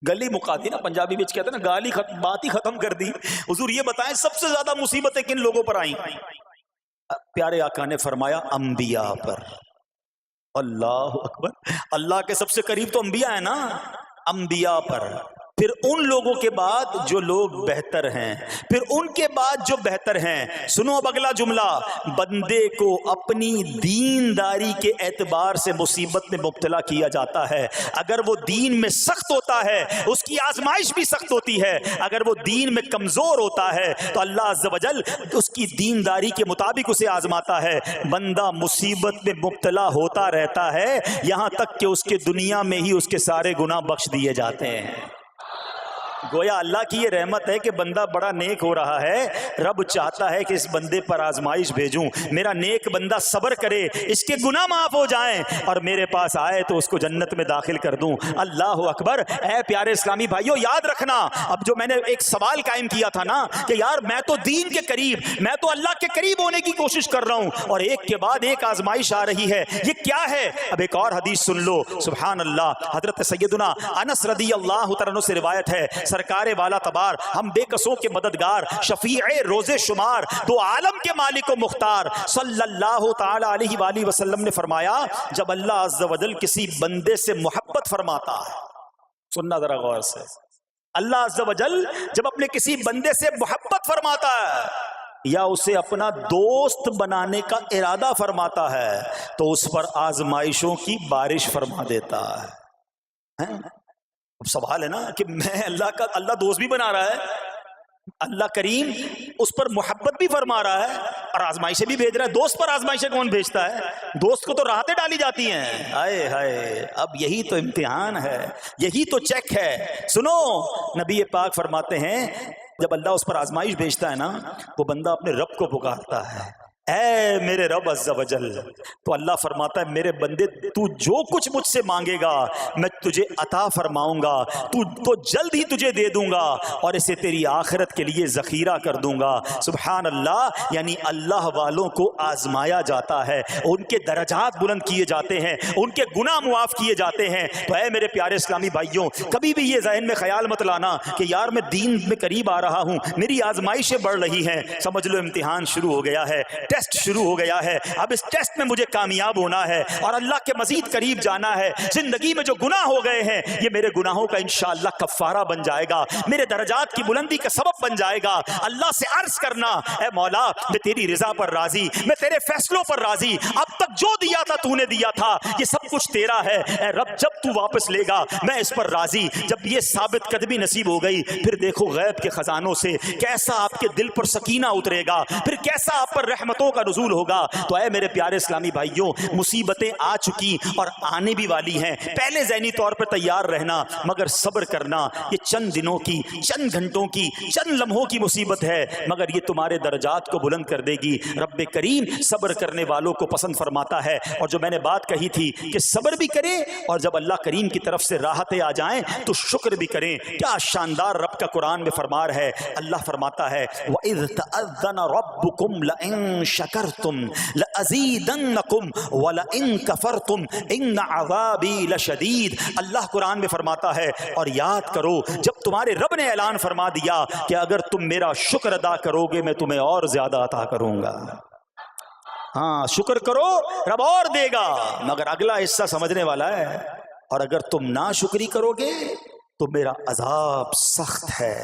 گلی مقاتی نا، پنجابی بچ کہتے ہیں نا، گالی بات ہی ختم کر دی۔ حضور یہ بتائیں سب سے زیادہ مصیبتیں کن لوگوں پر آئیں؟ پیارے آقا نے فرمایا انبیاء پر۔ اللہ اکبر، اللہ کے سب سے قریب تو انبیاء ہیں نا، انبیاء پر۔ پھر ان لوگوں کے بعد جو لوگ بہتر ہیں، پھر ان کے بعد جو بہتر ہیں۔ سنو اب اگلا جملہ، بندے کو اپنی دینداری کے اعتبار سے مصیبت میں مبتلا کیا جاتا ہے۔ اگر وہ دین میں سخت ہوتا ہے اس کی آزمائش بھی سخت ہوتی ہے، اگر وہ دین میں کمزور ہوتا ہے تو اللہ عز و جل اس کی دینداری کے مطابق اسے آزماتا ہے۔ بندہ مصیبت میں مبتلا ہوتا رہتا ہے یہاں تک کہ اس کے دنیا میں ہی اس کے سارے گناہ بخش دیے جاتے ہیں۔ گویا اللہ کی یہ رحمت ہے کہ بندہ بڑا نیک ہو رہا ہے، رب چاہتا ہے کہ اس بندے پر آزمائش بھیجوں، میرا نیک بندہ صبر کرے، اس کے گناہ معاف ہو جائیں اور میرے پاس آئے تو اس کو جنت میں داخل کر دوں۔ اللہ اکبر۔ اے پیارے اسلامی بھائیو، یاد رکھنا، اب جو میں نے ایک سوال قائم کیا تھا نا کہ یار میں تو دین کے قریب، میں تو اللہ کے قریب ہونے کی کوشش کر رہا ہوں اور ایک کے بعد ایک آزمائش آ رہی ہے، یہ کیا ہے؟ اب ایک اور حدیث سن لو، سبحان اللہ۔ حضرت سیدنا انس رضی اللہ تعالیٰ عنہ سے روایت ہے، سرکار والا تبار، ہم بے کسوں کے مددگار، شفیع روز شمار، دو عالم کے مالک و مختار، صلی اللہ تعالی علیہ وآلہ وسلم نے فرمایا، جب اللہ عز و جل کسی بندے سے محبت فرماتا ہے، سننا ذرا غور سے، اللہ عز و جل جب اپنے کسی بندے سے محبت فرماتا ہے یا اسے اپنا دوست بنانے کا ارادہ فرماتا ہے تو اس پر آزمائشوں کی بارش فرما دیتا ہے۔ اب سوال ہے نا کہ میں اللہ دوست بھی بنا رہا ہے، اللہ کریم اس پر محبت بھی فرما رہا ہے اور آزمائشیں بھی بھیج رہا ہے۔ دوست پر آزمائشیں کون بھیجتا ہے؟ دوست کو تو راحتیں ڈالی جاتی ہیں۔ ہائے ہائے، اب یہی تو امتحان ہے، یہی تو چیک ہے۔ سنو، نبی پاک فرماتے ہیں جب اللہ اس پر آزمائش بھیجتا ہے نا، وہ بندہ اپنے رب کو پکارتا ہے، اے میرے رب عز و جل، تو اللہ فرماتا ہے میرے بندے تو جو کچھ مجھ سے مانگے گا میں تجھے عطا فرماؤں گا، تو جلد ہی تجھے دے دوں گا اور اسے تیری آخرت کے لیے ذخیرہ کر دوں گا۔ سبحان اللہ۔ یعنی اللہ والوں کو آزمایا جاتا ہے، ان کے درجات بلند کیے جاتے ہیں، ان کے گناہ معاف کیے جاتے ہیں۔ تو اے میرے پیارے اسلامی بھائیوں، کبھی بھی یہ ذہن میں خیال مت لانا کہ یار میں دین میں قریب آ رہا ہوں، میری آزمائشیں بڑھ رہی ہیں، سمجھ لو امتحان شروع ہو گیا ہے، ٹیسٹ شروع ہو گیا ہے، اب اس ٹیسٹ میں مجھے کامیاب ہونا ہے اور اللہ کے مزید قریب جانا ہے۔ زندگی میں جو گناہ ہو گئے ہیں یہ میرے گناہوں کا انشاءاللہ کفارہ بن جائے گا، میرے درجات کی بلندی کا سبب بن جائے گا۔ اللہ سے عرض کرنا، اے مولا میں تیری رضا پر راضی، میں تیرے فیصلوں پر راضی، اب تک جو دیا تھا تو نے دیا تھا، یہ سب کچھ تیرا ہے، اے رب جب تو واپس لے گا میں اس پر راضی۔ جب یہ ثابت قدمی نصیب ہو گئی پھر دیکھو غیب کے خزانوں سے کیسا آپ کے دل پر سکینہ اترے گا، پھر کیسا آپ پر رحمتوں کا نزول ہوگا۔ تو اے میرے پیارے اسلامی بھائیوں، مصیبتیں آ چکی اور آنے بھی والی ہیں، پہلے ذہنی طور پر تیار رہنا، مگر صبر کرنا۔ یہ چند دنوں کی، چند گھنٹوں کی، چند لمحوں کی مصیبت ہے مگر یہ تمہارے درجات کو بلند کر دے گی۔ رب کریم صبر کرنے والوں کو پسند فرماتا ہے۔ اور جو میں نے بات کہی تھی کہ صبر بھی کریں اور جب اللہ کریم کی طرف سے راحتیں آ جائیں تو شکر بھی کریں۔ کیا شاندار رب کا قرآن میں فرمان ہے، اللہ فرماتا ہے وَإِذْ تَأَذَّنَ رَبُّكُمْ لَئِن شَكَرْتُمْ لَأَزِيدَنَّكُمْ وَلَئِن كَفَرْتُمْ إِنَّ عَذَابِي لَشَدِيدٌ۔ اللہ قرآن میں فرماتا ہے اور یاد کرو جب تمہارے رب نے اعلان فرما دیا کہ اگر تم میرا شکر ادا کرو گے میں تمہیں اور زیادہ عطا کروں گا۔ ہاں شکر کرو رب اور دے گا، مگر اگلا حصہ سمجھنے والا ہے، اور اگر تم ناشکری کرو گے تو میرا عذاب سخت ہے۔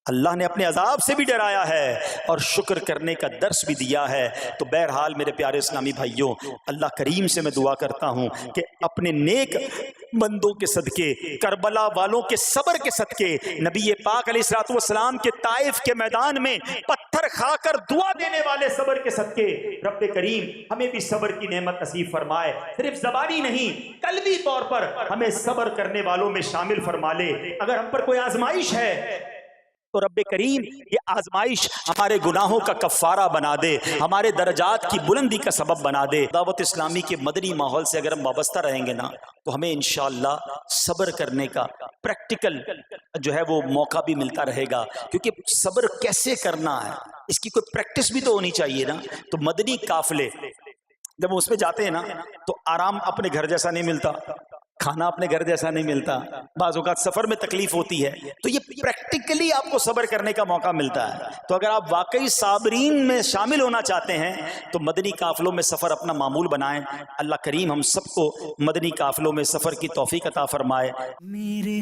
اللہ نے اپنے عذاب سے بھی ڈرایا ہے اور شکر کرنے کا درس بھی دیا ہے۔ تو بہرحال میرے پیارے اسلامی بھائیوں، اللہ کریم سے میں دعا کرتا ہوں کہ اپنے نیک بندوں کے صدقے، کربلا والوں کے صبر کے صدقے، نبی پاک علیہ الصلوۃ والسلام کے طائف کے میدان میں پتھر کھا کر دعا دینے والے صبر کے صدقے، رب کریم ہمیں بھی صبر کی نعمت نصیب فرمائے، صرف زبانی نہیں قلبی طور پر ہمیں صبر کرنے والوں میں شامل فرما لے۔ اگر ہم پر کوئی آزمائش ہے تو رب کریم یہ آزمائش ہمارے گناہوں کا کفارہ بنا دے، ہمارے درجات کی بلندی کا سبب بنا دے۔ دعوت اسلامی کے مدنی ماحول سے اگر ہم وابستہ رہیں گے نا تو ہمیں انشاءاللہ صبر کرنے کا پریکٹیکل جو ہے وہ موقع بھی ملتا رہے گا، کیونکہ صبر کیسے کرنا ہے اس کی کوئی پریکٹس بھی تو ہونی چاہیے نا۔ تو مدنی قافلے جب اس میں جاتے ہیں نا تو آرام اپنے گھر جیسا نہیں ملتا، کھانا اپنے گھر جیسا نہیں ملتا، بعض اوقات سفر میں تکلیف ہوتی ہے، تو یہ پریکٹیکلی آپ کو صبر کرنے کا موقع ملتا ہے۔ تو اگر آپ واقعی صابرین میں شامل ہونا چاہتے ہیں تو مدنی قافلوں میں سفر اپنا معمول بنائیں۔ اللہ کریم ہم سب کو مدنی قافلوں میں سفر کی توفیق عطا فرمائے۔ میرے